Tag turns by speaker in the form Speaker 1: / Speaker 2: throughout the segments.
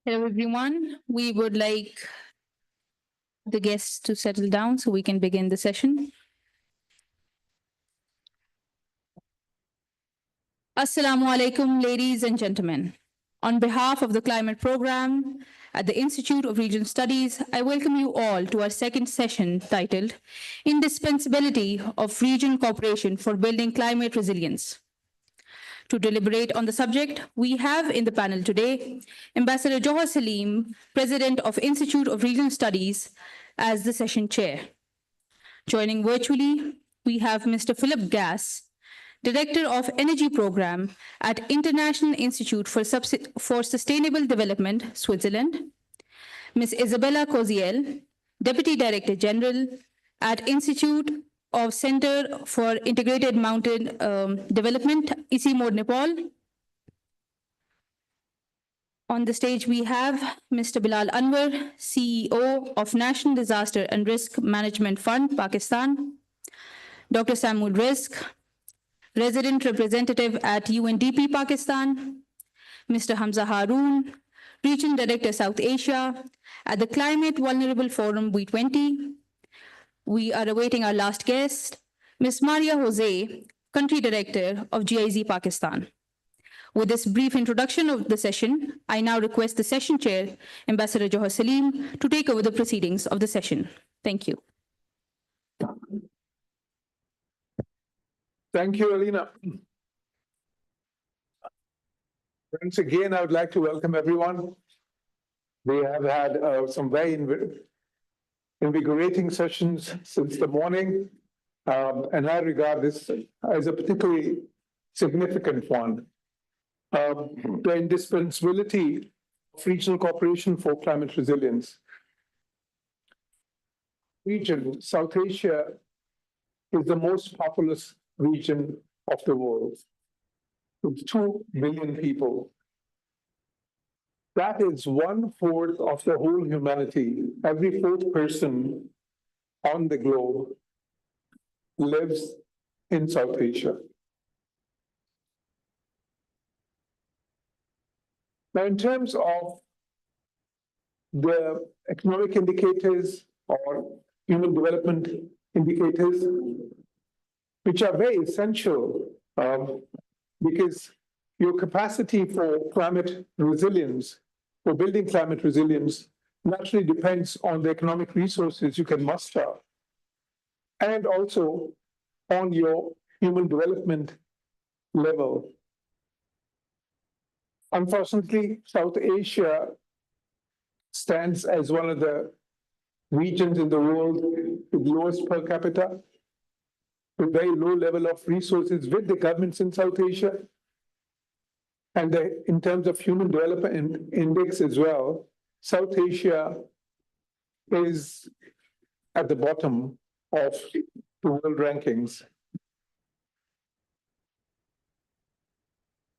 Speaker 1: Hello, everyone. We would like the guests to settle down so we can begin the session. Assalamu alaikum, ladies and gentlemen. On behalf of the Climate Program at the Institute of Regional Studies, I welcome you all to our second session titled Indispensability of Regional Cooperation for Building Climate Resilience. To deliberate on the subject, we have in the panel today Ambassador Johar Salim, President of Institute of Regional Studies, as the session chair. Joining virtually, we have Mr. Philip Gass, Director of Energy Program at International Institute for Sustainable Development, Switzerland, Ms. Isabella Koziel, Deputy Director General at Institute of Center for Integrated Mountain Development, ICIMOD, Nepal. On the stage, we have Mr. Bilal Anwar, CEO of National Disaster and Risk Management Fund, Pakistan, Dr. Samuel Rizk, Resident Representative at UNDP, Pakistan, Mr. Hamza Haroon, Regional Director, South Asia, at the Climate Vulnerable Forum, B20. We are awaiting our last guest, Ms. Maria Jose, Country Director of GIZ, Pakistan. With this brief introduction of the session, I now request the session chair, Ambassador Johar Salim, to take over the proceedings of the session. Thank you.
Speaker 2: Thank you, Alina. Once again, I would like to welcome everyone. We have had some very invigorating sessions since the morning, and I regard this as a particularly significant one. The indispensability of regional cooperation for climate resilience. Region, South Asia, is the most populous region of the world, with 2 billion people. That is 1/4 of the whole humanity. Every fourth person on the globe lives in South Asia. Now, in terms of the economic indicators or human development indicators, which are very essential because your capacity for climate resilience, for building climate resilience, naturally depends on the economic resources you can muster and also on your human development level. Unfortunately, South Asia stands as one of the regions in the world with lowest per capita, with very low level of resources with the governments in South Asia. And in terms of human development index as well, South Asia is at the bottom of the world rankings.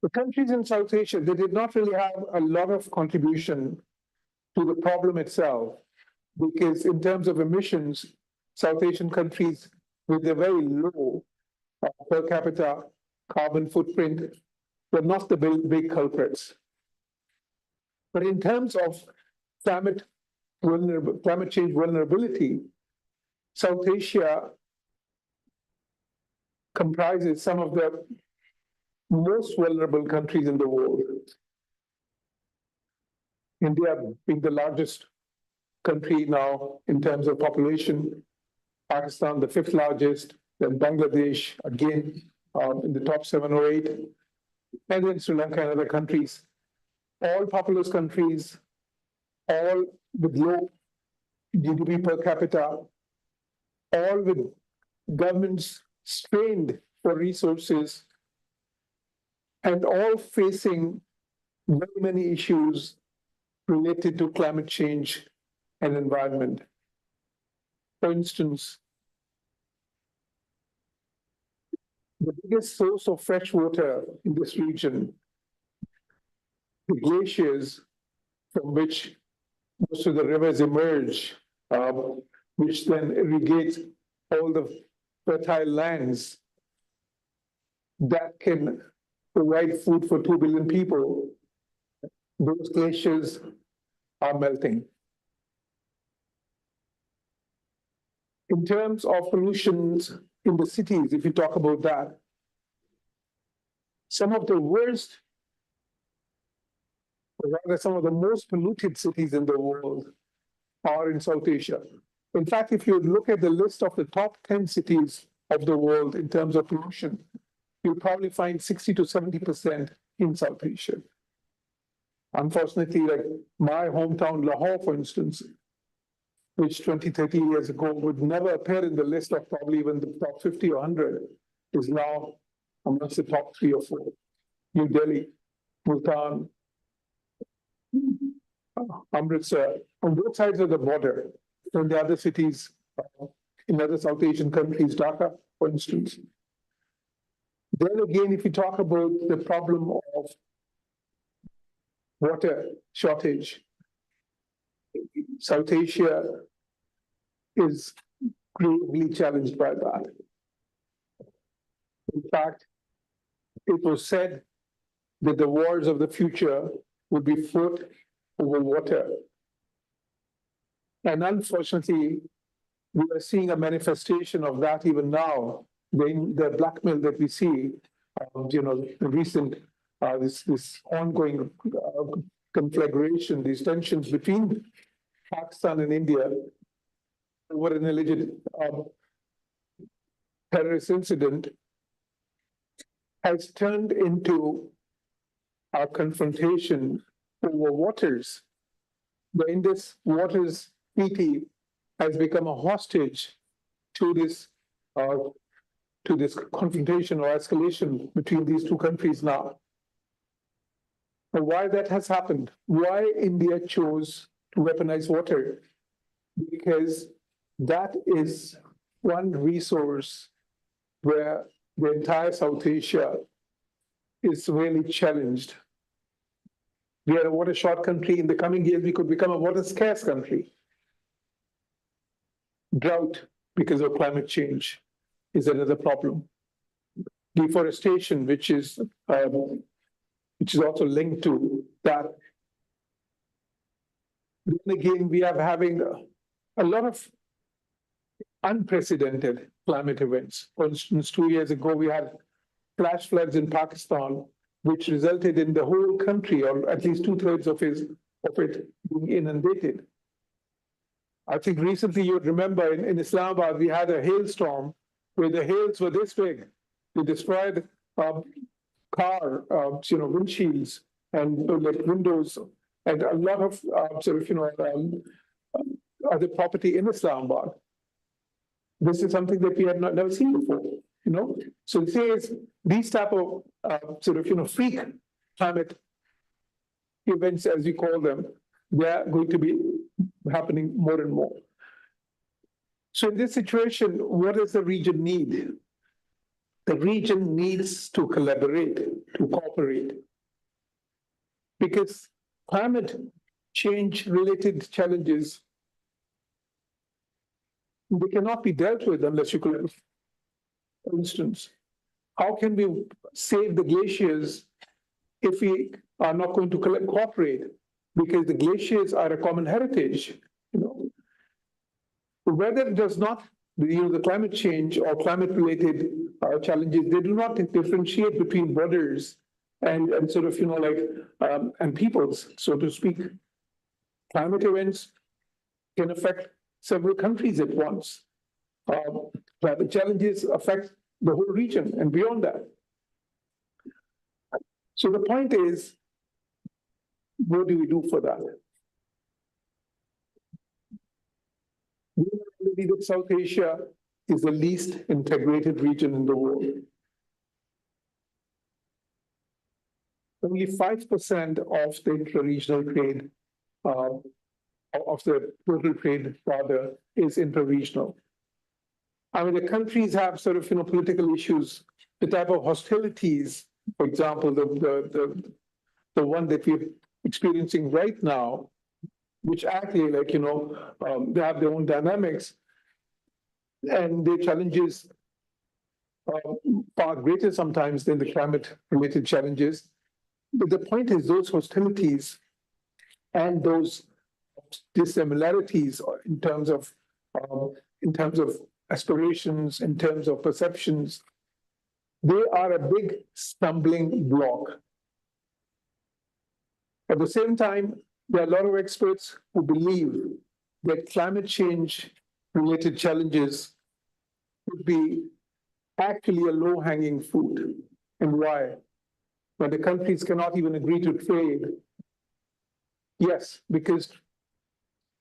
Speaker 2: The countries in South Asia, they did not really have a lot of contribution to the problem itself, because in terms of emissions, South Asian countries with a very low per capita carbon footprint were not the big culprits. But in terms of climate change vulnerability, South Asia comprises some of the most vulnerable countries in the world. India being the largest country now in terms of population, Pakistan the 5th largest, then Bangladesh again in the top 7 or 8, and then Sri Lanka and other countries, all populous countries, all with low GDP per capita, all with governments strained for resources, and all facing very many issues related to climate change and environment. For instance, the biggest source of fresh water in this region, the glaciers from which most of the rivers emerge, which then irrigate all the fertile lands that can provide food for 2 billion people. Those glaciers are melting. In terms of pollutions in the cities, if you talk about that, some of the worst, or rather some of the most polluted cities in the world are in South Asia. In fact, if you look at the list of the top 10 cities of the world in terms of pollution, you'll probably find 60 to 70% in South Asia. Unfortunately, like my hometown, Lahore, for instance, which 20, 30 years ago would never appear in the list of probably even the top 50 or 100, is now amongst the top 3 or 4. New Delhi, Multan, Amritsar, on both sides of the border, and the other cities in other South Asian countries, Dhaka, for instance. Then again, if you talk about the problem of water shortage, South Asia is gravely challenged by that. In fact, it was said that the wars of the future would be fought over water. And unfortunately, we are seeing a manifestation of that even now. The blackmail that we see, the recent, this ongoing conflagration, these tensions between Pakistan and India over an alleged terrorist incident has turned into a confrontation over waters. The Indus Waters Treaty has become a hostage to this confrontation or escalation between these two countries now. And why that has happened? Why India chose to weaponize water? Because that is one resource where the entire South Asia is really challenged. We are a water short country. In the coming years, we could become a water scarce country. Drought because of climate change is another problem. Deforestation, which is also linked to that. Then again, we are having a lot of unprecedented climate events. For instance, 2 years ago, we had flash floods in Pakistan, which resulted in the whole country, or at least 2/3 of it being inundated. I think recently you'd remember in Islamabad, we had a hailstorm where the hails were this big. They destroyed car, windshields and like windows and a lot of other property in Islamabad. This is something that we had never seen before, So it says these type of freak climate events, as we call them, they are going to be happening more and more. So in this situation, what does the region need? The region needs to collaborate, to cooperate, because climate change-related challenges, they cannot be dealt with unless you collaborate. For instance, how can we save the glaciers if we are not going to cooperate? Because the glaciers are a common heritage. Whether it does not, the climate change or climate-related challenges, they do not differentiate between borders and and peoples, so to speak. Climate events can affect several countries at once. Climate challenges affect the whole region and beyond that. So the point is, what do we do for that? We believe that South Asia is the least integrated region in the world. Only 5% of the intra-regional trade, of the total trade rather, is intra-regional. I mean, the countries have political issues, the type of hostilities, for example, the one that we're experiencing right now, which actually they have their own dynamics and their challenges far greater sometimes than the climate-related challenges. But the point is those hostilities and those dissimilarities in terms of aspirations, in terms of perceptions, they are a big stumbling block. At the same time, there are a lot of experts who believe that climate change related challenges could be actually a low-hanging fruit. And why? When the countries cannot even agree to trade. Yes, because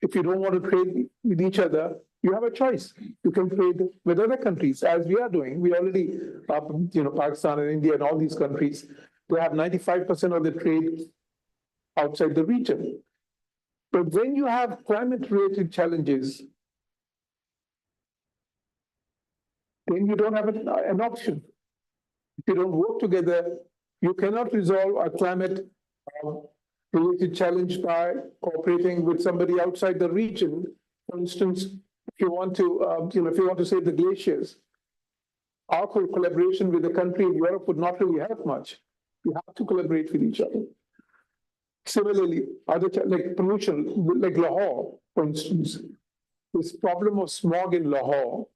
Speaker 2: if you don't want to trade with each other, you have a choice. You can trade with other countries, as we are doing. We already, Pakistan and India and all these countries, they have 95% of the trade outside the region. But when you have climate-related challenges, then you don't have an option. If you don't work together, you cannot resolve a climate-related challenge by cooperating with somebody outside the region. For instance, if you want to save the glaciers, our collaboration with the country in Europe would not really help much. We have to collaborate with each other. Similarly, like pollution, like Lahore, for instance, this problem of smog in Lahore,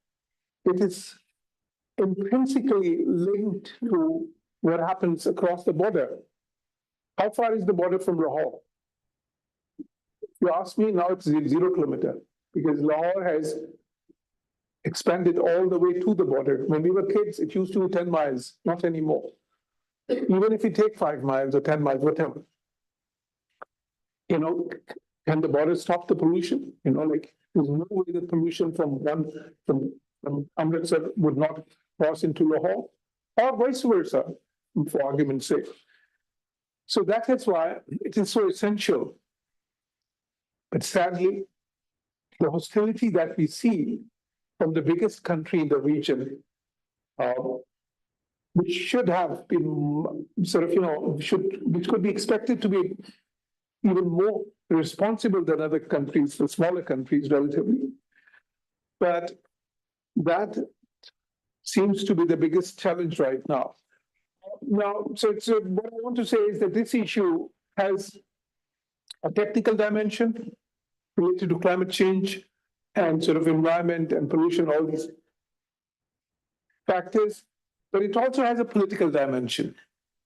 Speaker 2: it is intrinsically linked to what happens across the border. How far is the border from Lahore? If you ask me, now it's 0 kilometer, because Lahore has expanded all the way to the border. When we were kids, it used to be 10 miles, not anymore. Even if you take 5 miles or 10 miles, whatever. Can the border stop the pollution? There's no way that pollution from Amritsar would not cross into Lahore, or vice versa, for argument's sake. So that is why it is so essential. But sadly, the hostility that we see from the biggest country in the region, which should have been which could be expected to be even more responsible than other countries, the smaller countries relatively. But that seems to be the biggest challenge right now. So what I want to say is that this issue has a technical dimension related to climate change and environment and pollution, all these factors, but it also has a political dimension.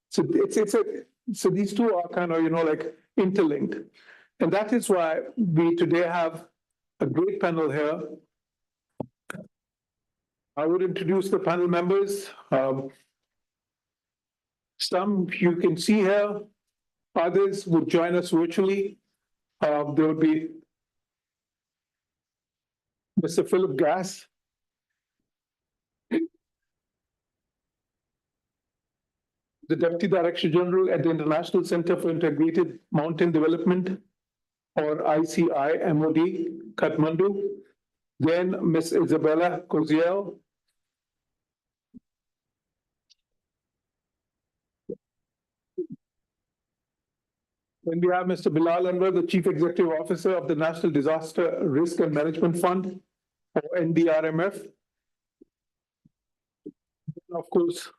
Speaker 2: So these two are kind of, interlinked. And that is why we today have a great panel here. I would introduce the panel members. Some you can see here, others would join us virtually. There would be Mr. Philip Gass, the Deputy Director General at the International Center for Integrated Mountain Development, or ICI-MOD, Kathmandu. Then Ms. Isabella Koziel. Then we have Mr. Bilal Anwar, the Chief Executive Officer of the National Disaster Risk and Management Fund, or NDRMF. And of course,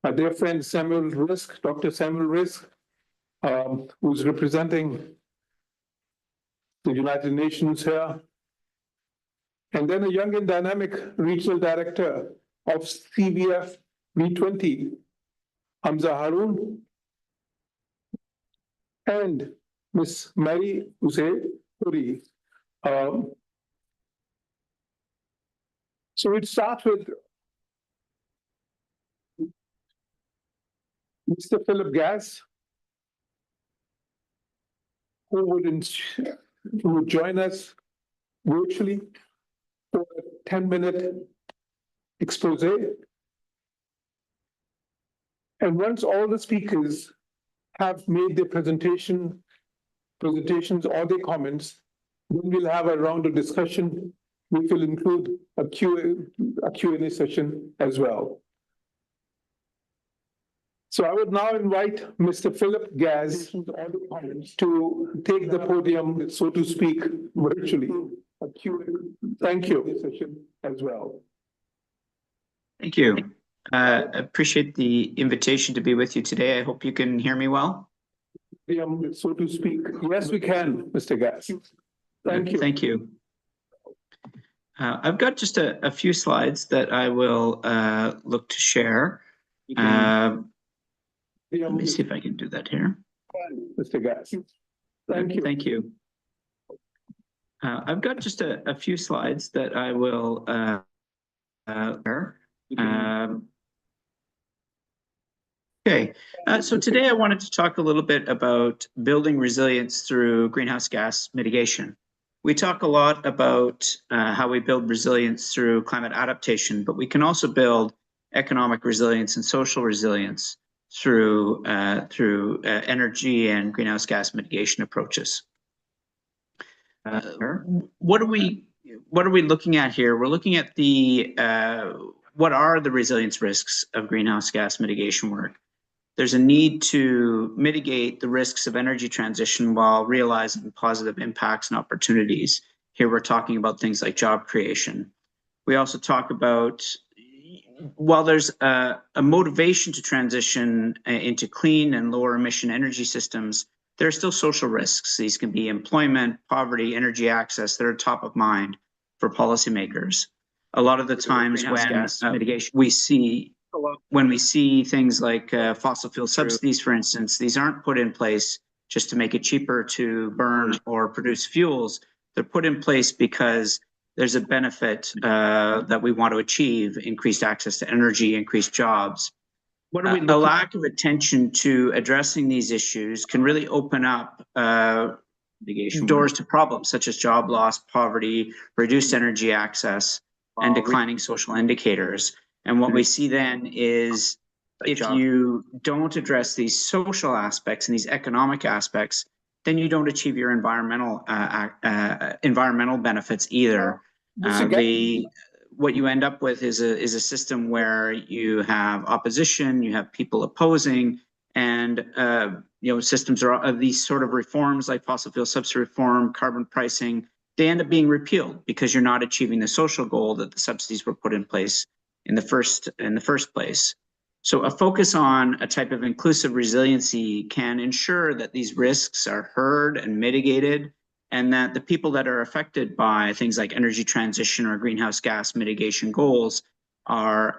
Speaker 2: my dear friend Samuel Risk, Dr. Samuel Risk, who's representing the United Nations here. And then a young and dynamic regional director of CVF V20, Hamza Haroon, and Ms. Mary Hussein Puri. So we'd start with Mr. Philip Gass, who would join us virtually for a 10-minute expose. And once all the speakers have made their presentations or their comments, then we'll have a round of discussion, which will include a Q&A session as well. So I would now invite Mr. Philip Gass to take the podium, so to speak, virtually. Thank you. Session as well.
Speaker 3: Thank you. Appreciate the invitation to be with you today. I hope you can hear me well.
Speaker 2: So to speak. Yes, we can, Mr. Gas. Thank you.
Speaker 3: Thank you. I've got just a few slides that I will look to share. Let me see if I can do that here.
Speaker 2: Mr. Gas. Thank you.
Speaker 3: Thank you. I've got just a few slides that I will share. Okay, so today I wanted to talk a little bit about building resilience through greenhouse gas mitigation. We talk a lot about how we build resilience through climate adaptation, but we can also build economic resilience and social resilience through energy and greenhouse gas mitigation approaches. What are we looking at here? We're looking at the what are the resilience risks of greenhouse gas mitigation work? There's a need to mitigate the risks of energy transition while realizing positive impacts and opportunities. Here we're talking about things like job creation. We also talk about, while there's a motivation to transition into clean and lower emission energy systems, there are still social risks. These can be employment, poverty, energy access that are top of mind for policymakers. A lot of the times when mitigation, when we see things like fossil fuel subsidies, for instance, these aren't put in place just to make it cheaper to burn or produce fuels. They're put in place because there's a benefit that we want to achieve: increased access to energy, increased jobs. A lack of attention to addressing these issues can really open up doors to problems such as job loss, poverty, reduced energy access, and declining social indicators. And what we see then is, if you don't address these social aspects and these economic aspects, then you don't achieve your environmental benefits either. What you end up with is a system where you have opposition, you have people opposing, and systems of these sort of reforms like fossil fuel subsidy reform, carbon pricing, they end up being repealed because you're not achieving the social goal that the subsidies were put in place in the first place. So a focus on a type of inclusive resiliency can ensure that these risks are heard and mitigated, and that the people that are affected by things like energy transition or greenhouse gas mitigation goals are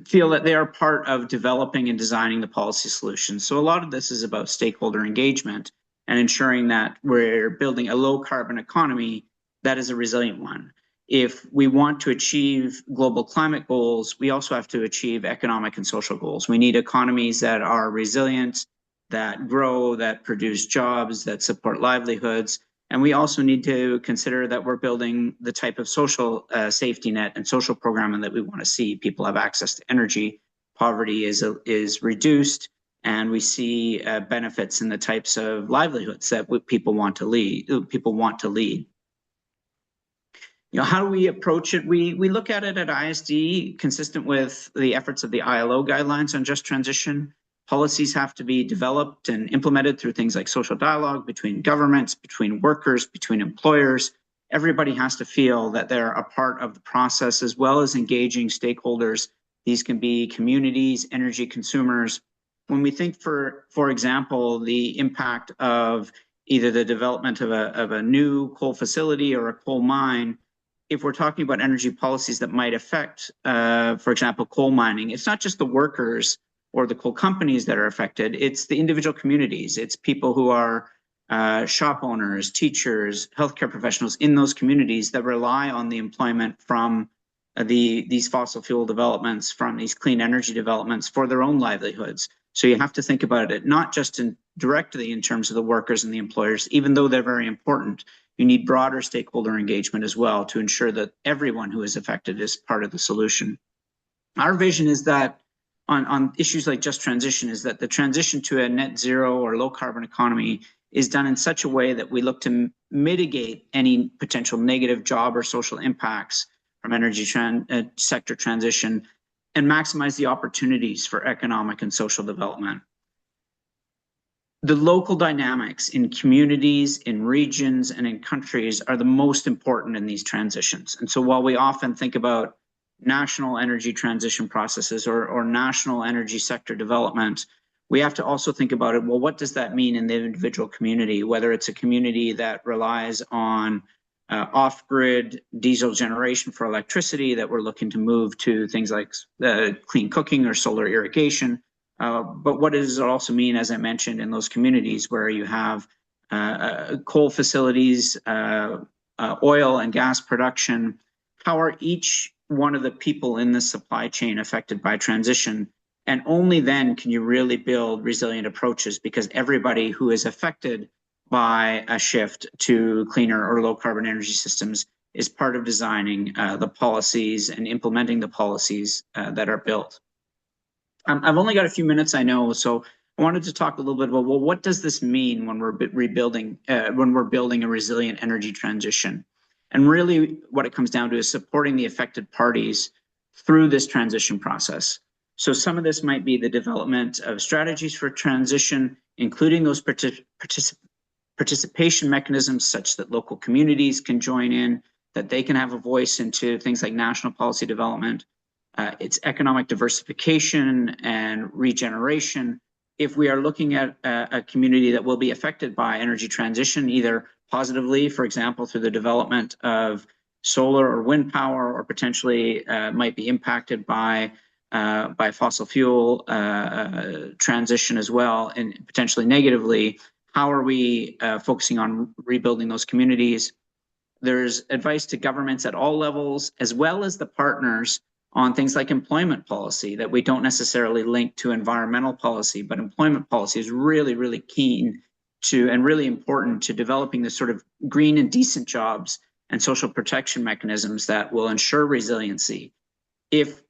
Speaker 3: feel that they are part of developing and designing the policy solutions. So a lot of this is about stakeholder engagement and ensuring that we're building a low carbon economy that is a resilient one. If we want to achieve global climate goals, we also have to achieve economic and social goals. We need economies that are resilient, that grow, that produce jobs, that support livelihoods. And we also need to consider that we're building the type of social safety net and social programming that we want to see. People have access to energy, poverty is reduced, and we see benefits in the types of livelihoods that people want to lead. How do we approach it? We look at it at ISD consistent with the efforts of the ILO guidelines on just transition. Policies have to be developed and implemented through things like social dialogue between governments, between workers, between employers. Everybody has to feel that they're a part of the process, as well as engaging stakeholders. These can be communities, energy consumers. When we think, for example, the impact of either the development of a new coal facility or a coal mine, if we're talking about energy policies that might affect, for example, coal mining, it's not just the workers or the coal companies that are affected, it's the individual communities. It's people who are shop owners, teachers, healthcare professionals in those communities that rely on the employment from these fossil fuel developments, from these clean energy developments for their own livelihoods. So you have to think about it not just directly in terms of the workers and the employers, even though they're very important. You need broader stakeholder engagement as well to ensure that everyone who is affected is part of the solution. Our vision is that on issues like just transition is that the transition to a net zero or low carbon economy is done in such a way that we look to mitigate any potential negative job or social impacts from energy sector transition and maximize the opportunities for economic and social development. The local dynamics in communities, in regions, and in countries are the most important in these transitions. And so while we often think about national energy transition processes or national energy sector development, we have to also think about it, well, what does that mean in the individual community, whether it's a community that relies on off-grid diesel generation for electricity that we're looking to move to things like clean cooking or solar irrigation. But what does it also mean, as I mentioned, in those communities where you have coal facilities, oil and gas production? How are each one of the people in the supply chain affected by transition? And only then can you really build resilient approaches, because everybody who is affected by a shift to cleaner or low carbon energy systems is part of designing the policies and implementing the policies that are built. I've only got a few minutes, I know, so I wanted to talk a little bit about, well, what does this mean when we're building a resilient energy transition? And really what it comes down to is supporting the affected parties through this transition process. So some of this might be the development of strategies for transition, including those participation mechanisms such that local communities can join in, that they can have a voice into things like national policy development. It's economic diversification and regeneration. If we are looking at a community that will be affected by energy transition, either positively, for example, through the development of solar or wind power, or potentially might be impacted by fossil fuel transition as well, and potentially negatively, how are we focusing on rebuilding those communities? There's advice to governments at all levels, as well as the partners, on things like employment policy that we don't necessarily link to environmental policy, but employment policy is really, really keen to and really important to developing the sort of green and decent jobs and social protection mechanisms that will ensure resiliency. If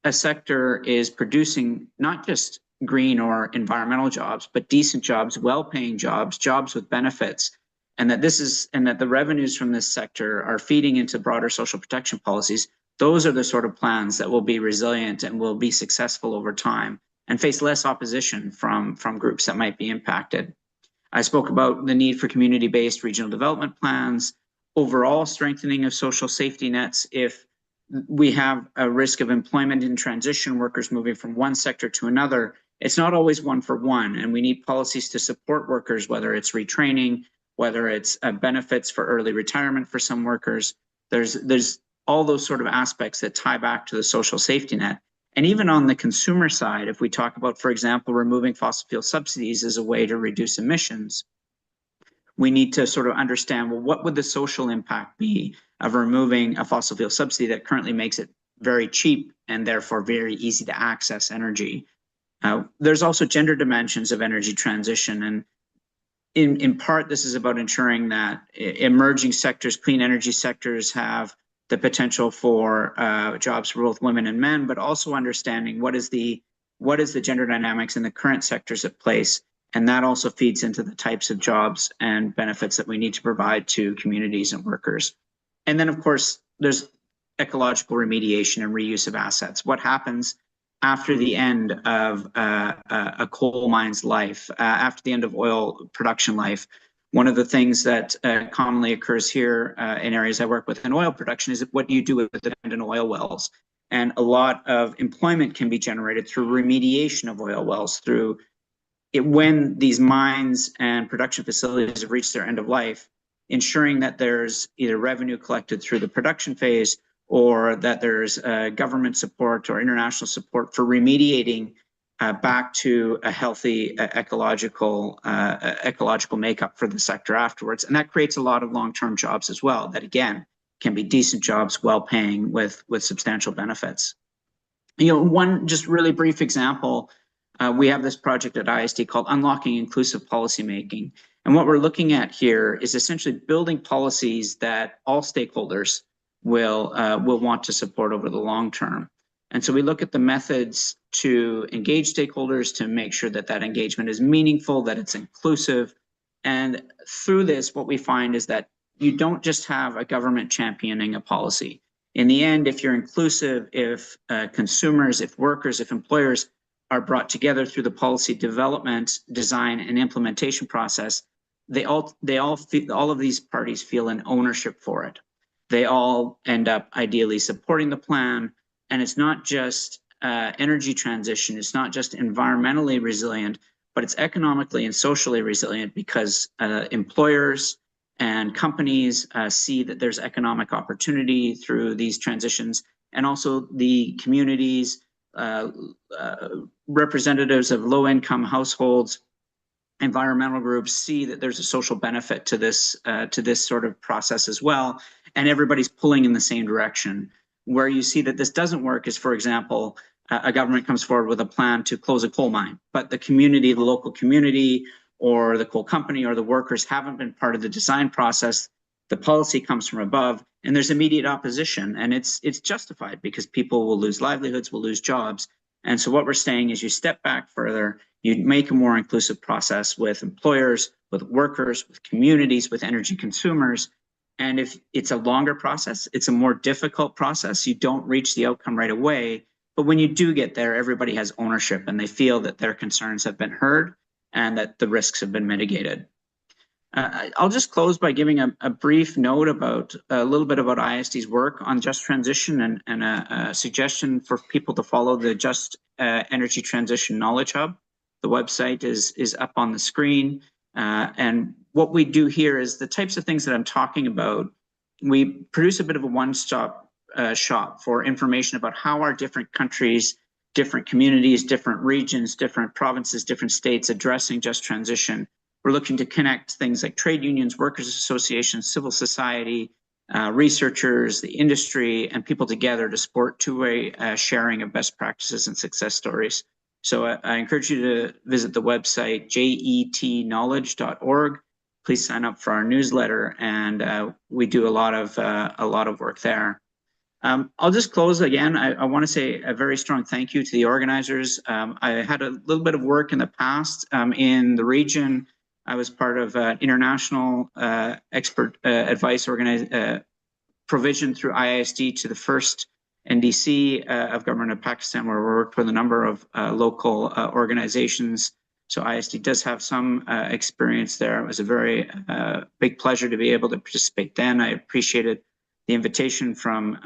Speaker 3: a sector is producing not just green or environmental jobs, but decent jobs, well-paying jobs, jobs with benefits, and that the revenues from this sector are feeding into broader social protection policies, those are the sort of plans that will be resilient and will be successful over time and face less opposition from groups that might be impacted. I spoke about the need for community-based regional development plans, overall strengthening of social safety nets. If we have a risk of employment in transition, workers moving from one sector to another, it's not always one for one, and we need policies to support workers, whether it's retraining, whether it's benefits for early retirement for some workers. There's all those sort of aspects that tie back to the social safety net. And even on the consumer side, if we talk about, for example, removing fossil fuel subsidies as a way to reduce emissions, we need to sort of understand, well, what would the social impact be of removing a fossil fuel subsidy that currently makes it very cheap and therefore very easy to access energy? There's also gender dimensions of energy transition, and in part, this is about ensuring that emerging sectors, clean energy sectors, have the potential for jobs for both women and men, but also understanding what is the gender dynamics in the current sectors at place. And that also feeds into the types of jobs and benefits that we need to provide to communities and workers. And then, of course, there's ecological remediation and reuse of assets. What happens after the end of a coal mine's life, after the end of oil production life? One of the things that commonly occurs here in areas I work with in oil production is what do you do with the abandoned oil wells? And a lot of employment can be generated through remediation of oil wells, through when these mines and production facilities have reached their end of life, ensuring that there's either revenue collected through the production phase, or that there's government support or international support for remediating back to a healthy ecological makeup for the sector afterwards. And that creates a lot of long-term jobs as well, that again, can be decent jobs, well-paying, with substantial benefits. One just really brief example, we have this project at ISD called Unlocking Inclusive Policymaking. And what we're looking at here is essentially building policies that all stakeholders will want to support over the long term. And so we look at the methods to engage stakeholders, to make sure that that engagement is meaningful, that it's inclusive. And through this, what we find is that you don't just have a government championing a policy. In the end, if you're inclusive, if consumers, if workers, if employers are brought together through the policy development, design, and implementation process, all of these parties feel an ownership for it. They all end up ideally supporting the plan, and it's not just energy transition is not just environmentally resilient, but it's economically and socially resilient because employers and companies see that there's economic opportunity through these transitions, and also the communities, representatives of low-income households, environmental groups see that there's a social benefit to this sort of process as well, and everybody's pulling in the same direction. Where you see that this doesn't work is, for example, a government comes forward with a plan to close a coal mine, but the community, the local community, or the coal company or the workers haven't been part of the design process. The policy comes from above, and there's immediate opposition, and it's justified because people will lose livelihoods, will lose jobs. And so what we're saying is you step back further, you make a more inclusive process with employers, with workers, with communities, with energy consumers. And if it's a longer process, it's a more difficult process. You don't reach the outcome right away. But when you do get there, everybody has ownership and they feel that their concerns have been heard and that the risks have been mitigated. I'll just close by giving a brief note about a little bit about ISD's work on just transition and a suggestion for people to follow the Just Energy Transition Knowledge Hub. The website is up on the screen. And what we do here is the types of things that I'm talking about. We produce a bit of a one-stop shop for information about how our different countries, different communities, different regions, different provinces, different states addressing just transition. We're looking to connect things like trade unions, workers associations, civil society, researchers, the industry, and people together to support two-way sharing of best practices and success stories. So I encourage you to visit the website, jetknowledge.org. Please sign up for our newsletter, and we do a lot of work there. I'll just close again. I want to say a very strong thank you to the organizers. I had a little bit of work in the past in the region. I was part of international expert advice provision through IISD to the first NDC of Government of Pakistan, where we worked with a number of local organizations. So IISD does have some experience there. It was a very big pleasure to be able to participate then. I appreciated the invitation from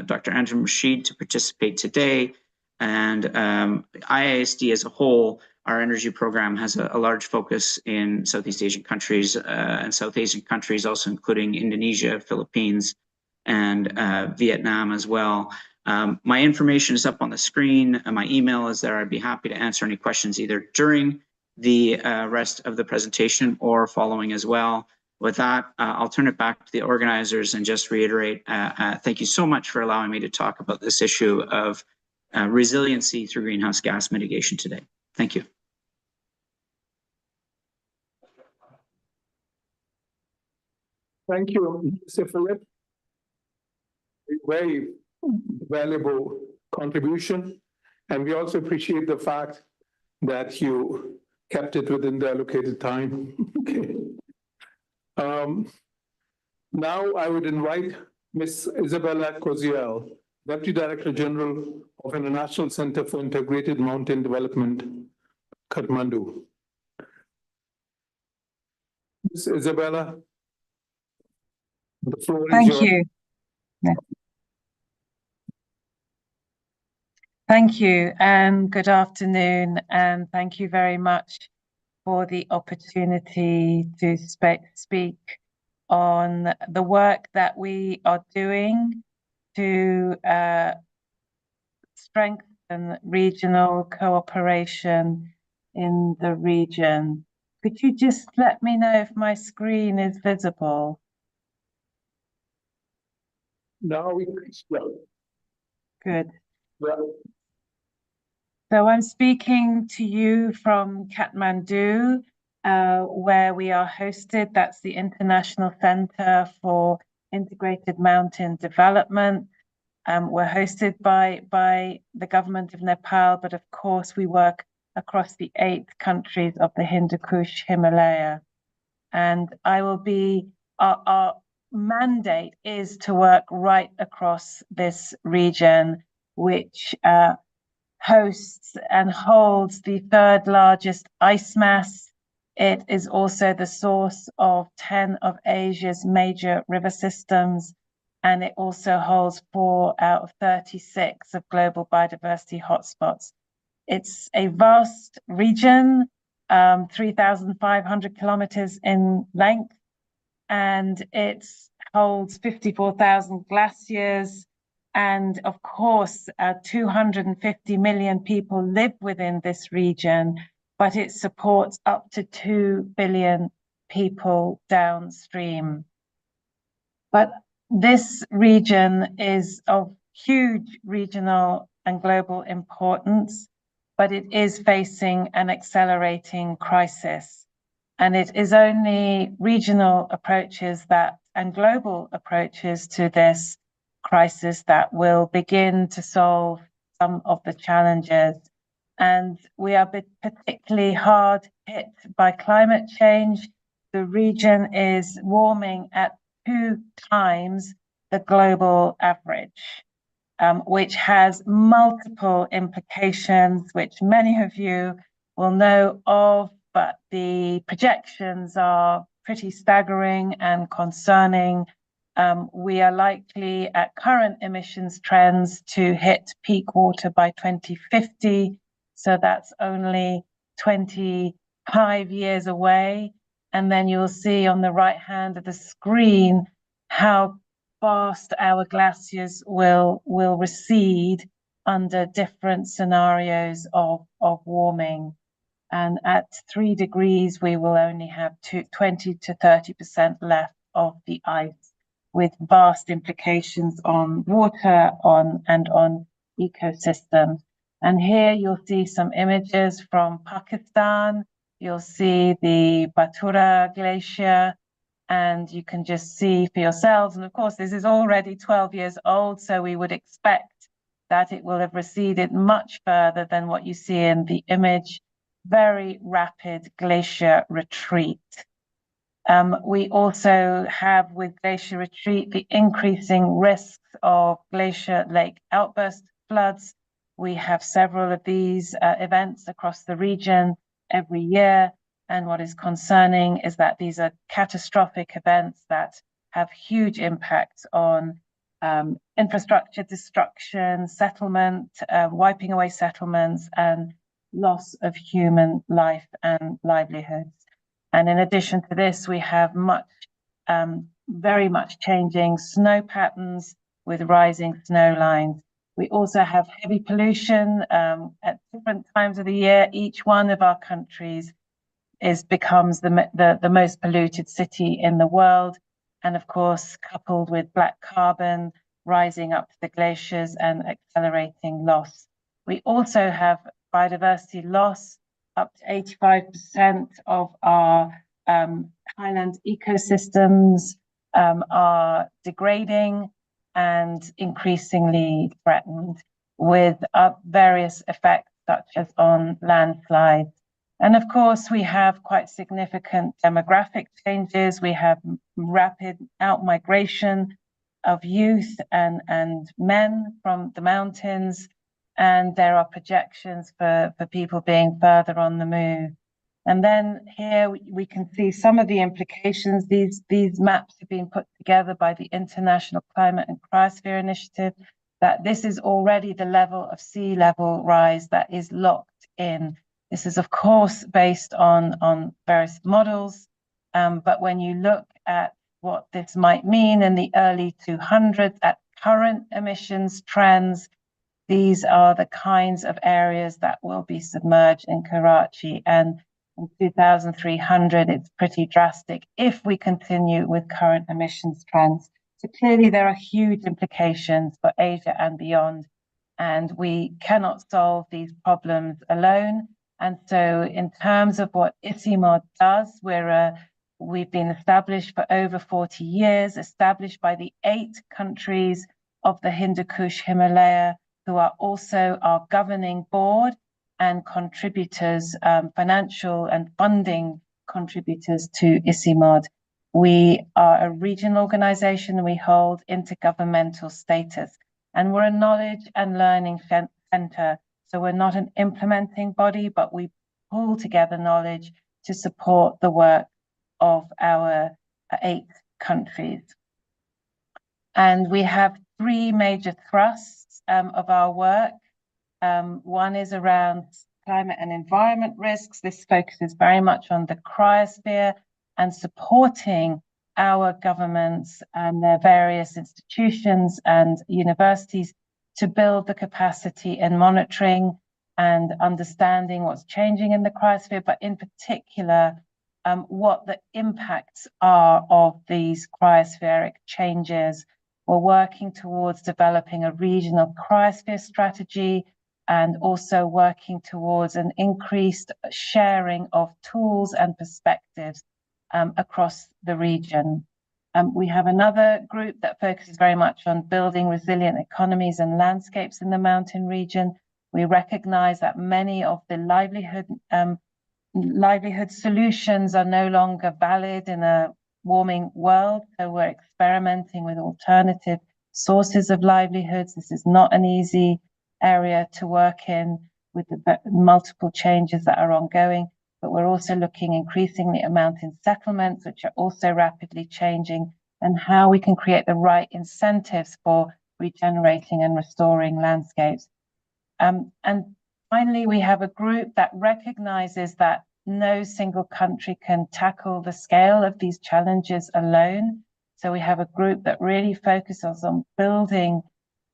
Speaker 3: Dr. Anjum Rashid to participate today. And IISD as a whole, our energy program has a large focus in Southeast Asian countries and South Asian countries, also including Indonesia, Philippines, and Vietnam as well. My information is up on the screen, and my email is there. I'd be happy to answer any questions either during the rest of the presentation or following as well. With that, I'll turn it back to the organizers and just reiterate, thank you so much for allowing me to talk about this issue of resiliency through greenhouse gas mitigation today. Thank you.
Speaker 2: Thank you, Mr. Philip. Very valuable contribution. And we also appreciate the fact that you kept it within the allocated time. Okay. Now I would invite Ms. Isabella Koziel, Deputy Director General of International Center for Integrated Mountain Development, Kathmandu. Ms. Isabella, the floor is yours.
Speaker 4: Thank you. Yeah. Thank you, and good afternoon, and thank you very much for the opportunity to speak on the work that we are doing to strengthen regional cooperation in the region. Could you just let me know if my screen is visible?
Speaker 2: Now we well.
Speaker 4: Good.
Speaker 2: Well.
Speaker 4: So I'm speaking to you from Kathmandu, where we are hosted. That's the International Center for Integrated Mountain Development. We're hosted by the government of Nepal, but of course we work across the 8 countries of the Hindu Kush Himalaya. And our mandate is to work right across this region, which hosts and holds the 3rd largest ice mass. It is also the source of 10 of Asia's major river systems, and it also holds 4 out of 36 of global biodiversity hotspots. It's a vast region, 3,500 kilometers in length, and it holds 54,000 glaciers. And of course, 250 million people live within this region, but it supports up to 2 billion people downstream. But this region is of huge regional and global importance, but it is facing an accelerating crisis. And it is only regional approaches and global approaches to this crisis that will begin to solve some of the challenges. And we are particularly hard hit by climate change. The region is warming at 2 times the global average, which has multiple implications, which many of you will know of, but the projections are pretty staggering and concerning. We are likely at current emissions trends to hit peak water by 2050. So that's only 25 years away. And then you'll see on the right hand of the screen how fast our glaciers will recede under different scenarios of warming. And at 3 degrees, we will only have 20 to 30% left of the ice, with vast implications on water and on ecosystems. And here you'll see some images from Pakistan. You'll see the Batura Glacier, and you can just see for yourselves. And of course, this is already 12 years old, so we would expect that it will have receded much further than what you see in the image. Very rapid glacier retreat. We also have, with glacier retreat, the increasing risks of glacier lake outburst floods. We have several of these events across the region every year. And what is concerning is that these are catastrophic events that have huge impacts on infrastructure destruction, settlement, wiping away settlements, and loss of human life and livelihoods. And in addition to this, we have very much changing snow patterns with rising snow lines. We also have heavy pollution at different times of the year. Each one of our countries becomes the most polluted city in the world. And of course, coupled with black carbon rising up to the glaciers and accelerating loss. We also have biodiversity loss. Up to 85% of our highland ecosystems are degrading and increasingly threatened, with various effects such as on landslides. And of course, we have quite significant demographic changes. We have rapid outmigration of youth and men from the mountains. And there are projections for people being further on the move. And then here we can see some of the implications. These maps have been put together by the International Climate and Cryosphere Initiative, that this is already the level of sea level rise that is locked in. This is, of course, based on various models. But when you look at what this might mean in the early 200s at current emissions trends, these are the kinds of areas that will be submerged in Karachi. And in 2300, it's pretty drastic if we continue with current emissions trends. So clearly there are huge implications for Asia and beyond, and we cannot solve these problems alone. And so in terms of what ICIMOD does, we've been established for over 40 years, established by the 8 countries of the Hindu Kush Himalaya, who are also our governing board and contributors, financial and funding contributors to ICIMOD. We are a regional organization and we hold intergovernmental status. And we're a knowledge and learning center. So we're not an implementing body, but we pull together knowledge to support the work of our 8 countries. And we have three major thrusts of our work. One is around climate and environment risks. This focuses very much on the cryosphere and supporting our governments and their various institutions and universities to build the capacity in monitoring and understanding what's changing in the cryosphere, but in particular, what the impacts are of these cryospheric changes. We're working towards developing a regional cryosphere strategy and also working towards an increased sharing of tools and perspectives across the region. We have another group that focuses very much on building resilient economies and landscapes in the mountain region. We recognize that many of the livelihood solutions are no longer valid in a warming world. So we're experimenting with alternative sources of livelihoods. This is not an easy area to work in with the multiple changes that are ongoing, but we're also looking increasingly at mountain settlements, which are also rapidly changing, and how we can create the right incentives for regenerating and restoring landscapes. And finally, we have a group that recognizes that no single country can tackle the scale of these challenges alone. So we have a group that really focuses on building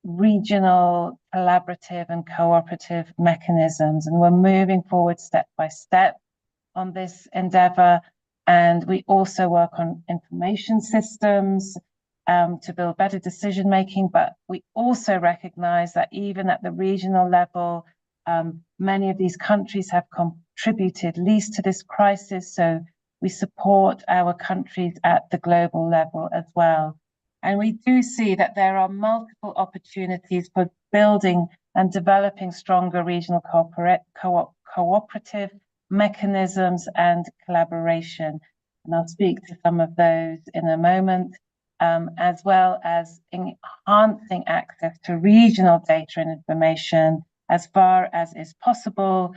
Speaker 4: regional, collaborative and cooperative mechanisms. And we're moving forward step by step on this endeavor. And we also work on information systems to build better decision making. But we also recognize that even at the regional level, many of these countries have contributed least to this crisis. So we support our countries at the global level as well. And we do see that there are multiple opportunities for building and developing stronger regional cooperative mechanisms and collaboration. And I'll speak to some of those in a moment, as well as enhancing access to regional data and information as far as is possible,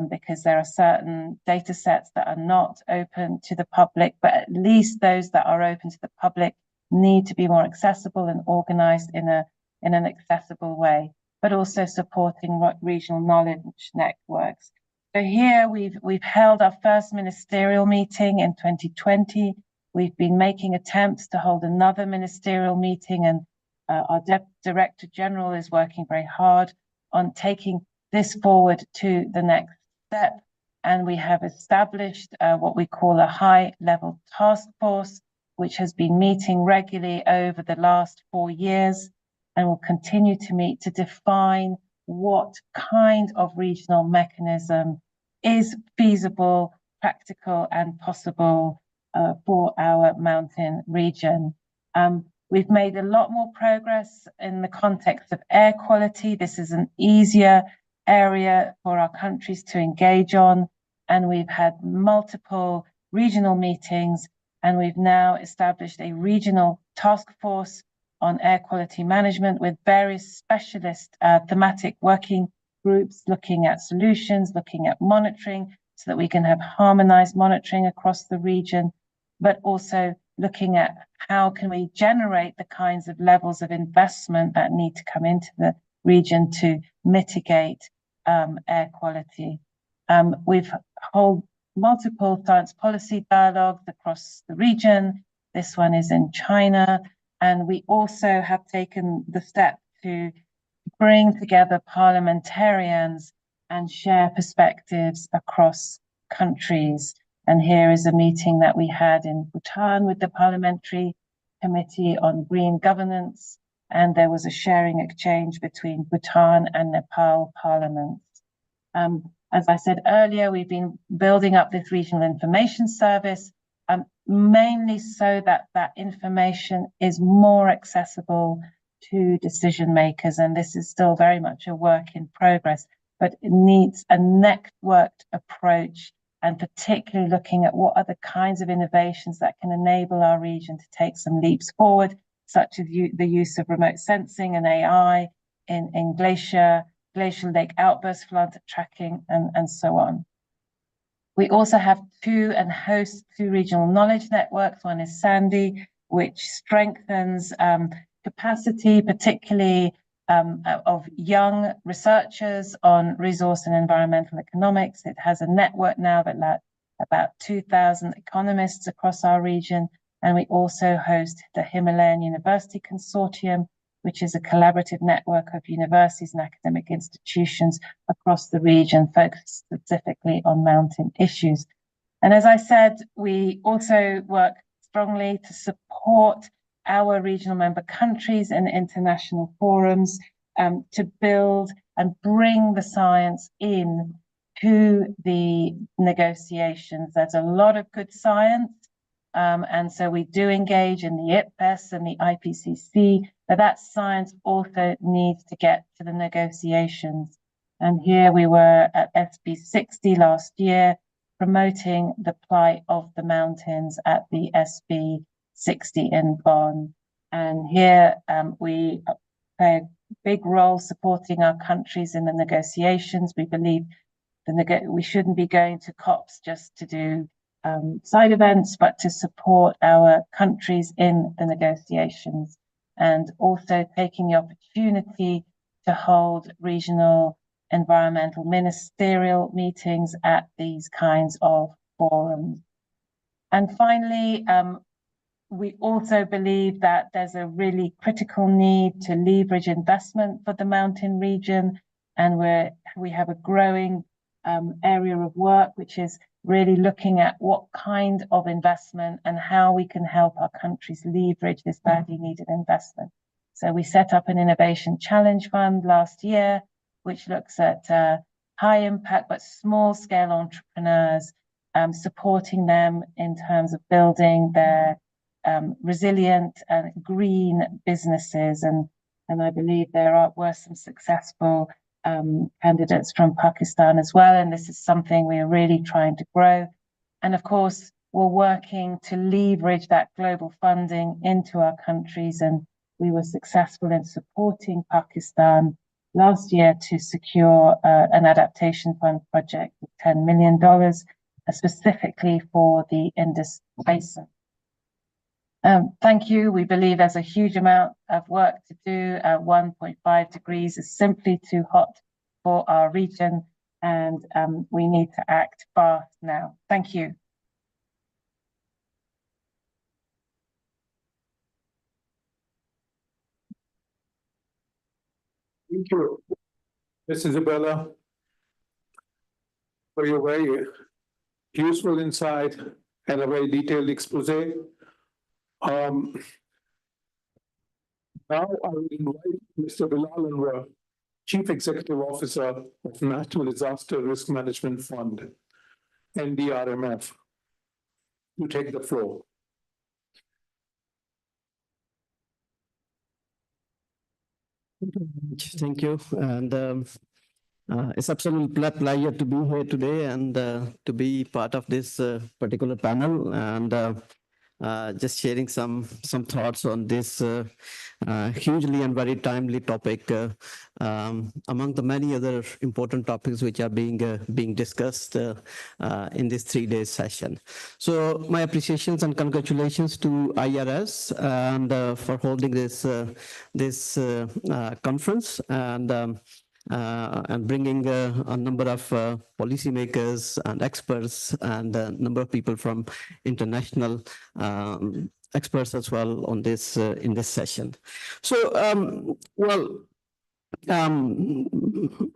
Speaker 4: because there are certain data sets that are not open to the public, but at least those that are open to the public need to be more accessible and organized in an accessible way, but also supporting regional knowledge networks. So here we've held our first ministerial meeting in 2020. We've been making attempts to hold another ministerial meeting, and our Director General is working very hard on taking this forward to the next step. And we have established what we call a high-level task force, which has been meeting regularly over the last 4 years and will continue to meet to define what kind of regional mechanism is feasible, practical, and possible for our mountain region. We've made a lot more progress in the context of air quality. This is an easier area for our countries to engage on, and we've had multiple regional meetings, and we've now established a regional task force on air quality management with various specialist thematic working groups looking at solutions, looking at monitoring, so that we can have harmonized monitoring across the region, but also looking at how can we generate the kinds of levels of investment that need to come into the region to mitigate air quality. We've held multiple science policy dialogues across the region. This one is in China. And we also have taken the step to bring together parliamentarians and share perspectives across countries. And here is a meeting that we had in Bhutan with the Parliamentary Committee on Green Governance. And there was a sharing exchange between Bhutan and Nepal parliaments. As I said earlier, we've been building up this regional information service, mainly so that that information is more accessible to decision makers. And this is still very much a work in progress, but it needs a networked approach, and particularly looking at what are the kinds of innovations that can enable our region to take some leaps forward, such as the use of remote sensing and AI in glacial lake outburst flood tracking, and so on. We also have host two regional knowledge networks. One is SANDI, which strengthens capacity, particularly of young researchers on resource and environmental economics. It has a network now of about 2,000 economists across our region. And we also host the Himalayan University Consortium, which is a collaborative network of universities and academic institutions across the region, focused specifically on mountain issues. And as I said, we also work strongly to support our regional member countries in international forums to build and bring the science in to the negotiations. There's a lot of good science, and so we do engage in the IPBES and the IPCC, but that science also needs to get to the negotiations. And here we were at SB 60 last year, promoting the plight of the mountains at the SB 60 in Bonn. And here we play a big role supporting our countries in the negotiations. We believe we shouldn't be going to COPs just to do side events, but to support our countries in the negotiations, and also taking the opportunity to hold regional environmental ministerial meetings at these kinds of forums. And finally, we also believe that there's a really critical need to leverage investment for the mountain region, and we have a growing area of work which is really looking at what kind of investment and how we can help our countries leverage this badly needed investment. So we set up an Innovation Challenge Fund last year, which looks at high impact but small scale entrepreneurs, supporting them in terms of building their resilient and green businesses. And I believe there were some successful candidates from Pakistan as well. And this is something we are really trying to grow. And of course, we're working to leverage that global funding into our countries. And we were successful in supporting Pakistan last year to secure an adaptation fund project of $10 million, specifically for the Indus Basin. Thank you. We believe there's a huge amount of work to do. 1.5 degrees is simply too hot for our region, and we need to act fast now. Thank you.
Speaker 2: Thank you, Ms. Isabella, for your very useful insight and a very detailed expose. Now I will invite Mr. Bilal Anwar, Chief Executive Officer of National Disaster Risk Management Fund, NDRMF, to take the floor.
Speaker 5: Thank you. And it's absolutely pleasure to be here today and to be part of this particular panel, and just sharing some thoughts on this hugely and very timely topic among the many other important topics which are being discussed in this 3-day session. So my appreciations and congratulations to IRS and for holding this conference and bringing a number of policymakers and experts and a number of people from international experts as well on this in this session. So,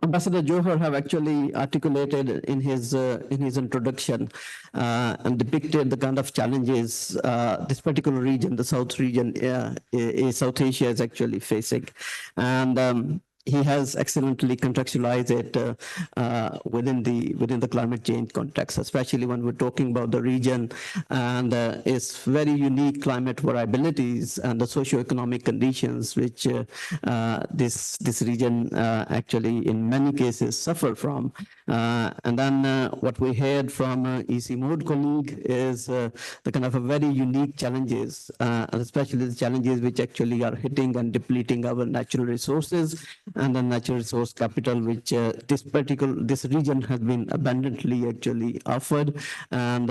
Speaker 5: Ambassador Johar have actually articulated in his introduction and depicted the kind of challenges this particular region, the South region, South Asia is actually facing, and he has excellently contextualized it within the climate change context, especially when we're talking about the region and its very unique climate variabilities and the socioeconomic conditions which this region actually in many cases suffer from. And then what we heard from EC Mode colleague is the kind of a very unique challenges, and especially the challenges which actually are hitting and depleting our natural resources and the natural resource capital, which this region has been abundantly actually offered. And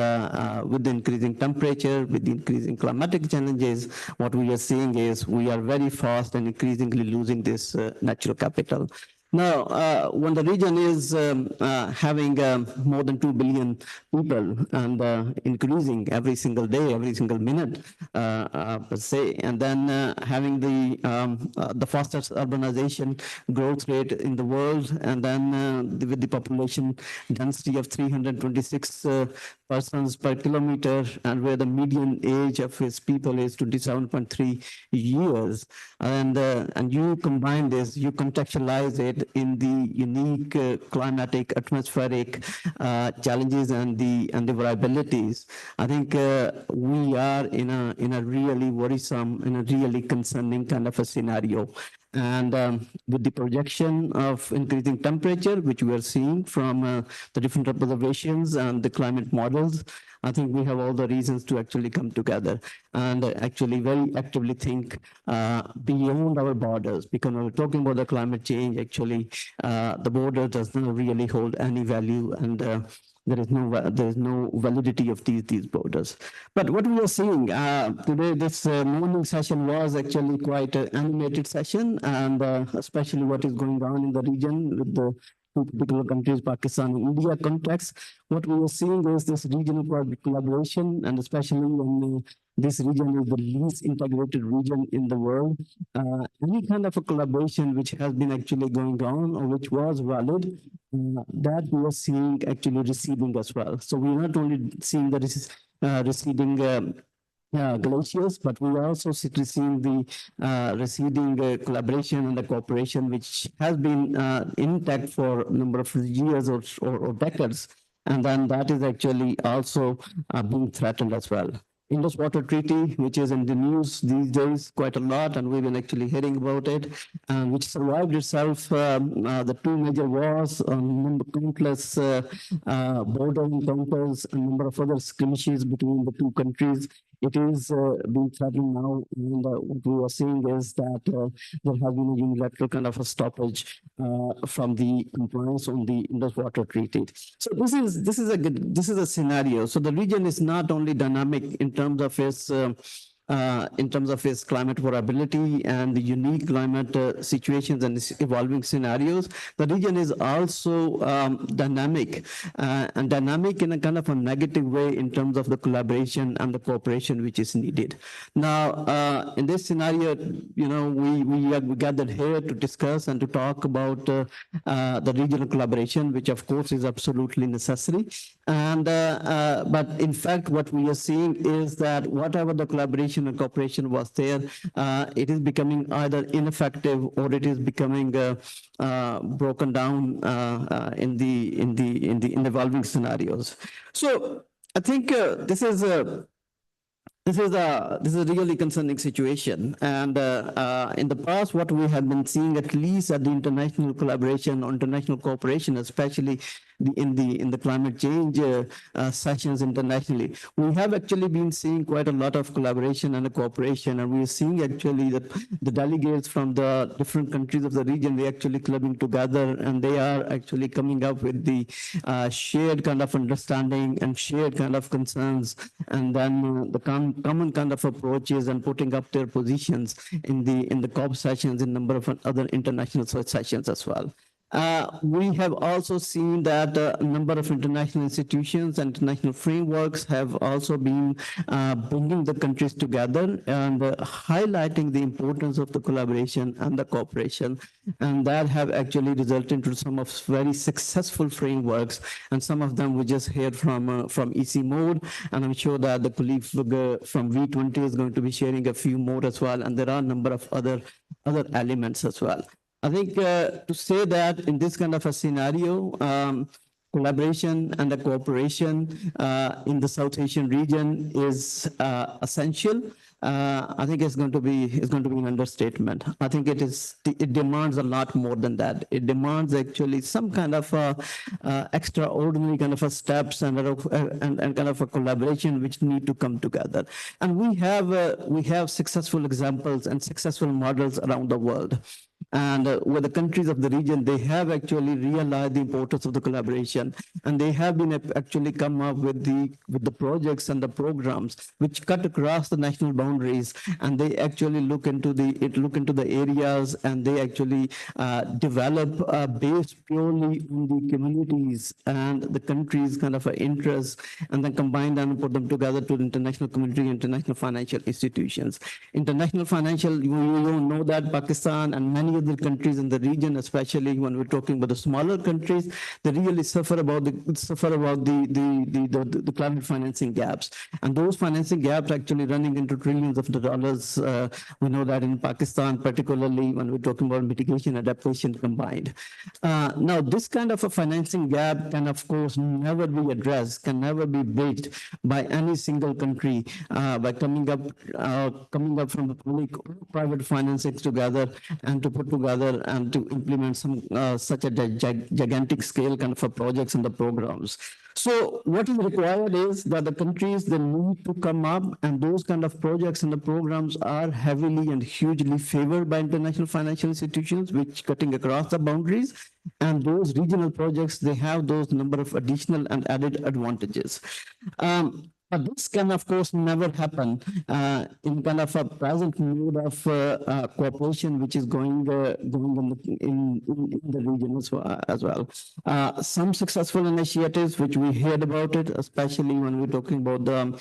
Speaker 5: with the increasing temperature, with the increasing climatic challenges, what we are seeing is we are very fast and increasingly losing this natural capital. Now, when the region is having more than 2 billion people and increasing every single day, every single minute, per se, and then having the fastest urbanization growth rate in the world, and then with the population density of 326 persons per kilometer, and where the median age of his people is 27.3 years, and you combine this, you contextualize it in the unique climatic, atmospheric challenges and the variabilities. I think we are in a really worrisome, in a really concerning kind of a scenario. And with the projection of increasing temperature, which we are seeing from the different observations and the climate models, I think we have all the reasons to actually come together and actually very actively think beyond our borders. Because when we're talking about the climate change, actually, the border does not really hold any value, and there is no validity of these borders. But what we are seeing today, this morning session was actually quite an animated session, and especially what is going on in the region with the two particular countries, Pakistan and India context. What we are seeing is this regional collaboration, and especially when this region is the least integrated region in the world. Any kind of a collaboration which has been actually going on or which was valid, that we are seeing actually receding as well. So we are not only seeing the receding glaciers, but we are also seeing the receding collaboration and the cooperation, which has been intact for a number of years or decades. And then that is actually also being threatened as well. Indus Water Treaty, which is in the news these days quite a lot, and we've been actually hearing about it, which survived itself the two major wars, countless border encounters, a number of other skirmishes between the two countries. It is being threatened now, and what we are seeing is that there has been a unilateral kind of a stoppage from the compliance on the Indus Water Treaty. So this is a scenario. So the region is not only dynamic in terms of its climate variability and the unique climate situations and evolving scenarios, the region is also dynamic and dynamic in a kind of a negative way in terms of the collaboration and the cooperation which is needed. Now, in this scenario, you know, we gathered here to discuss and to talk about the regional collaboration, which of course is absolutely necessary. And but in fact, what we are seeing is that whatever the collaboration and cooperation was there, it is becoming either ineffective or it is becoming broken down in the evolving scenarios. So I think this is a really concerning situation. And in the past, what we have been seeing, at least at the international collaboration or international cooperation, especially in the climate change sessions internationally, we have actually been seeing quite a lot of collaboration and cooperation, and we are seeing actually that the delegates from the different countries of the region, they actually clubbing together, and they are actually coming up with the shared kind of understanding and shared kind of concerns, and then the common kind of approaches and putting up their positions in the COP sessions, in number of other international sessions as well. We have also seen that a number of international institutions and international frameworks have also been bringing the countries together and highlighting the importance of the collaboration and the cooperation. And that have actually resulted into some of very successful frameworks. And some of them we just heard from EC Mode. And I'm sure that the colleague from V20 is going to be sharing a few more as well. And there are a number of other elements as well. I think to say that in this kind of a scenario, collaboration and the cooperation in the South Asian region is essential. I think it's going to be an understatement. I think it demands a lot more than that. It demands actually some kind of extraordinary kind of a steps and kind of a collaboration which need to come together. And we have successful examples and successful models around the world. And with the countries of the region, they have actually realized the importance of the collaboration, and they have been actually come up with the projects and the programs which cut across the national boundaries, and they actually look into the areas, and they actually develop based purely on the communities and the countries' kind of interests, and then combine them and put them together to the international community, international financial institutions. International financial, you know that Pakistan and many other countries in the region, especially when we're talking about the smaller countries, they really suffer about the climate financing gaps, and those financing gaps actually running into trillions of dollars. We know that in Pakistan, particularly when we're talking about mitigation adaptation combined. Now, this kind of a financing gap can, of course, never be addressed, can never be bridged by any single country by coming up from the public or private financing together, and to put together and to implement some such a gigantic scale kind of a projects and the programs. So what is required is that the countries, they need to come up, and those kind of projects and the programs are heavily and hugely favored by international financial institutions, which cutting across the boundaries. And those regional projects, they have those number of additional and added advantages. But this can, of course, never happen in kind of a present mode of cooperation, which is going in the region as well. Some successful initiatives, which we heard about it, especially when we're talking about the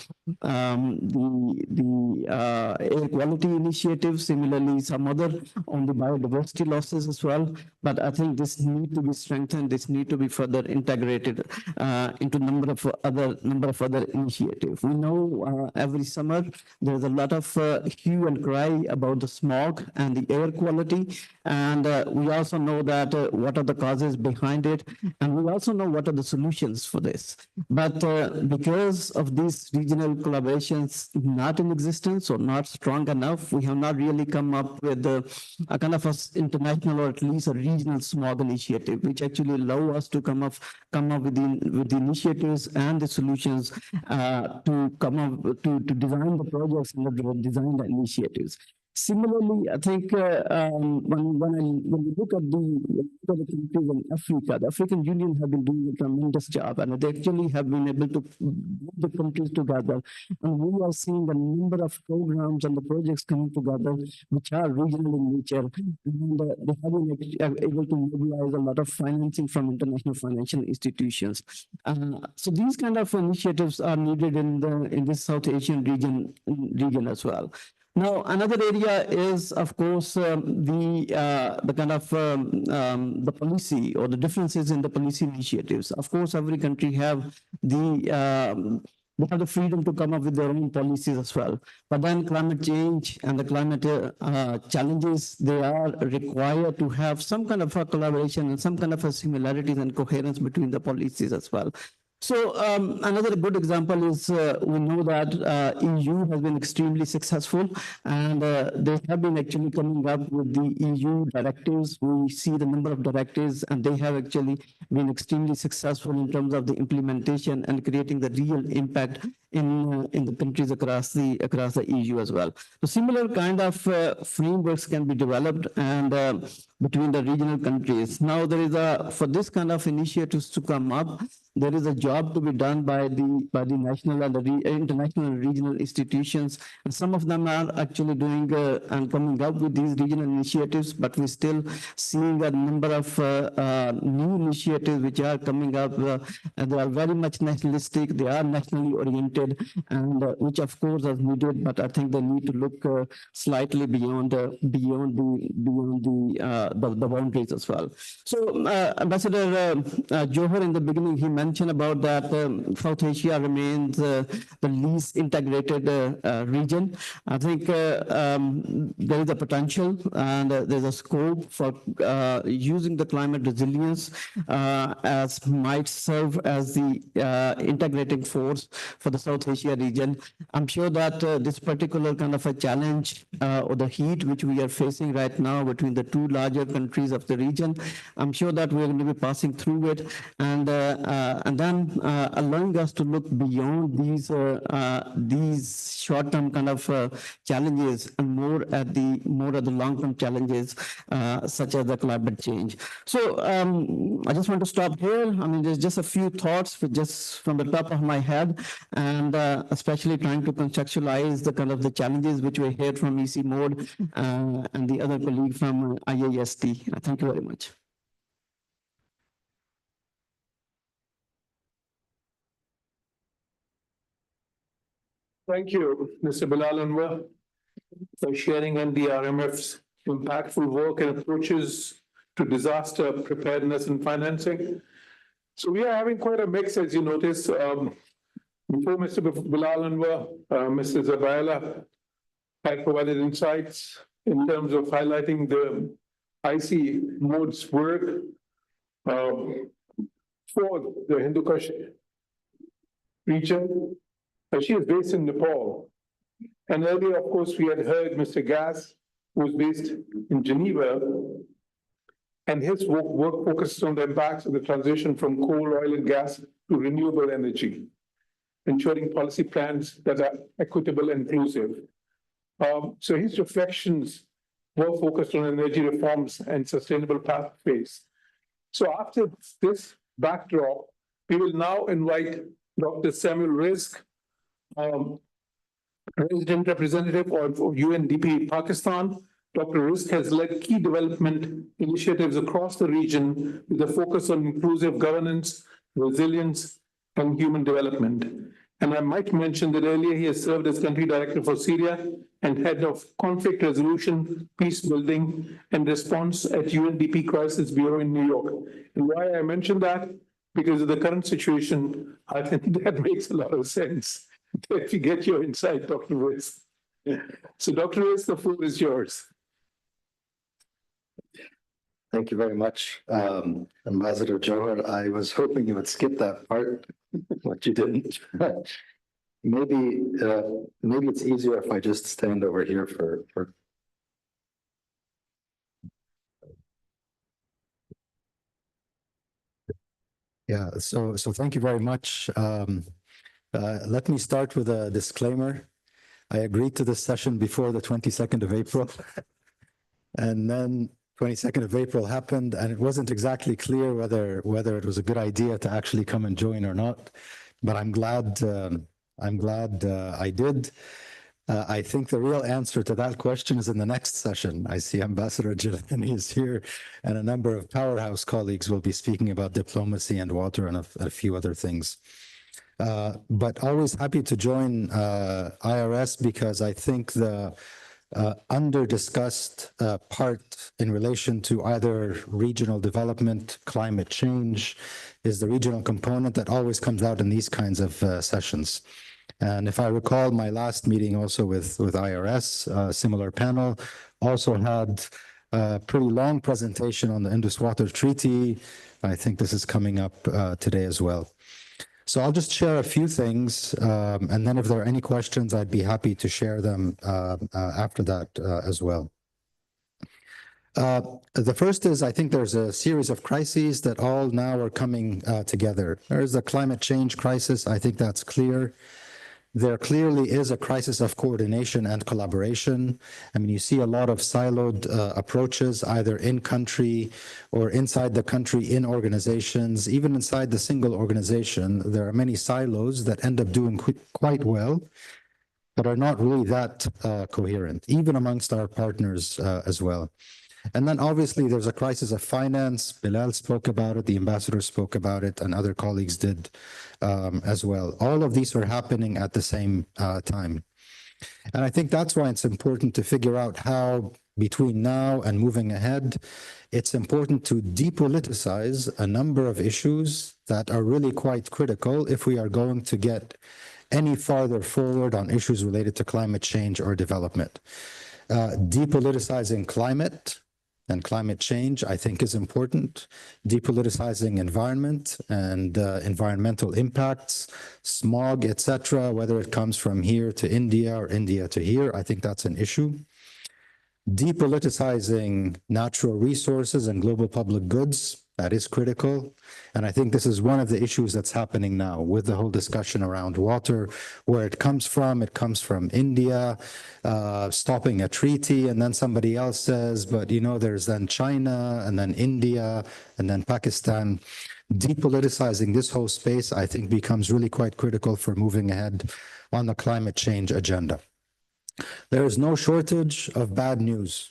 Speaker 5: air quality initiative. Similarly, some other on the biodiversity losses as well. But I think this need to be strengthened. This need to be further integrated into number of other initiatives. We know every summer there's a lot of hue and cry about the smog and the air quality, and we also know that what are the causes behind it, and we also know what are the solutions for this. But because of these regional collaborations not in existence or not strong enough, we have not really come up with a kind of a international or at least a regional smog initiative, which actually allow us to come up with the initiatives and the solutions to come up to design the projects and design the initiatives. Similarly, I think when we look at the countries in Africa, the African Union have been doing a tremendous job, and they actually have been able to bring the countries together. And we are seeing a number of programs and the projects coming together, which are regional in nature, and they have been able to mobilize a lot of financing from international financial institutions. So these kind of initiatives are needed in this South Asian region as well. Now, another area is, of course, the kind of the policy or the differences in the policy initiatives. Of course, every country have the freedom to come up with their own policies as well. But then climate change and the climate challenges, they are required to have some kind of a collaboration and some kind of a similarities and coherence between the policies as well. So another good example is we know that EU has been extremely successful, and they have been actually coming up with the EU directives. We see the number of directives, and they have actually been extremely successful in terms of the implementation and creating the real impact in the countries across the EU as well. So similar kind of frameworks can be developed and between the regional countries. Now there is for this kind of initiatives to come up, there is a job to be done by the national and the international and regional institutions, and some of them are actually doing and coming up with these regional initiatives. But we're still seeing a number of new initiatives which are coming up, and they are very much nationalistic. They are nationally oriented, and which of course is needed. But I think they need to look slightly beyond the boundaries as well. So Ambassador Johar, in the beginning, he mentioned about that South Asia remains the least integrated region. I think there is a potential and there's a scope for using the climate resilience as might serve as the integrating force for the South Asia region. I'm sure that this particular kind of a challenge or the heat which we are facing right now between the two largest major countries of the region. I'm sure that we're going to be passing through it and then allowing us to look beyond these short-term kind of challenges and more at the long-term challenges such as the climate change. So I just want to stop here. I mean, there's just a few thoughts just from the top of my head, and especially trying to contextualize the kind of the challenges which we heard from EC Mode and the other colleague from IIST. Thank you very much.
Speaker 2: Thank you, Mr. Bilal Anwar, for sharing NDRMF's impactful work and approaches to disaster preparedness and financing. So we are having quite a mix, as you notice. Before Mr. Bilal Anwar, Mr. Zabaila had provided insights in terms of highlighting the IC Mode's work for the Hindu Kush region. She is based in Nepal. And earlier, of course, we had heard Mr. Gas, who was based in Geneva, and his work focuses on the impacts of the transition from coal, oil, and gas to renewable energy, ensuring policy plans that are equitable and inclusive. So his reflections were focused on energy reforms and sustainable pathways. So after this backdrop, we will now invite Dr. Samuel Rizk, Resident Representative of UNDP Pakistan. Dr. Rizk has led key development initiatives across the region with a focus on inclusive governance, resilience, and human development. And I might mention that earlier he has served as country director for Syria and head of conflict resolution, peace building, and response at UNDP Crisis Bureau in New York. And why I mention that? Because of the current situation, I think that makes a lot of sense. If you get your insight, Dr. Rizk. So Dr. Rizk, the floor is yours.
Speaker 6: Thank you very much, Ambassador Johar. I was hoping you would skip that part, but you didn't. Maybe it's easier if I just stand over here for. Yeah. So thank you very much. Let me start with a disclaimer. I agreed to this session before the 22nd of April, and then 22nd of April happened, and it wasn't exactly clear whether it was a good idea to actually come and join or not. But I'm glad I did. I think the real answer to that question is in the next session. I see Ambassador Jilani is here, and a number of powerhouse colleagues will be speaking about diplomacy and water and a few other things. But always happy to join IRS because I think the under-discussed part in relation to either regional development, climate change, is the regional component that always comes out in these kinds of sessions. And if I recall, my last meeting also with IRS, a similar panel, also had a pretty long presentation on the Indus Water Treaty. I think this is coming up today as well. So I'll just share a few things, and then if there are any questions, I'd be happy to share them after that as well. The first is, I think there's a series of crises that all now are coming together. There's the climate change crisis. I think that's clear. There clearly is a crisis of coordination and collaboration. I mean, you see a lot of siloed approaches, either in country or inside the country in organizations. Even inside the single organization, there are many silos that end up doing quite well, but are not really that coherent, even amongst our partners as well. And then obviously there's a crisis of finance. Bilal spoke about it, the ambassador spoke about it, and other colleagues did as well. All of these are happening at the same time. And I think that's why it's important to figure out how, between now and moving ahead, it's important to depoliticize a number of issues that are really quite critical if we are going to get any farther forward on issues related to climate change or development. Depoliticizing climate and climate change, I think, is important. Depoliticizing environment and environmental impacts, smog, etc., whether it comes from here to India or India to here, I think that's an issue. Depoliticizing natural resources and global public goods, that is critical. And I think this is one of the issues that's happening now with the whole discussion around water, where it comes from. It comes from India, stopping a treaty, and then somebody else says, but there's then China, and then India, and then Pakistan. Depoliticizing this whole space, I think, becomes really quite critical for moving ahead on the climate change agenda. There is no shortage of bad news,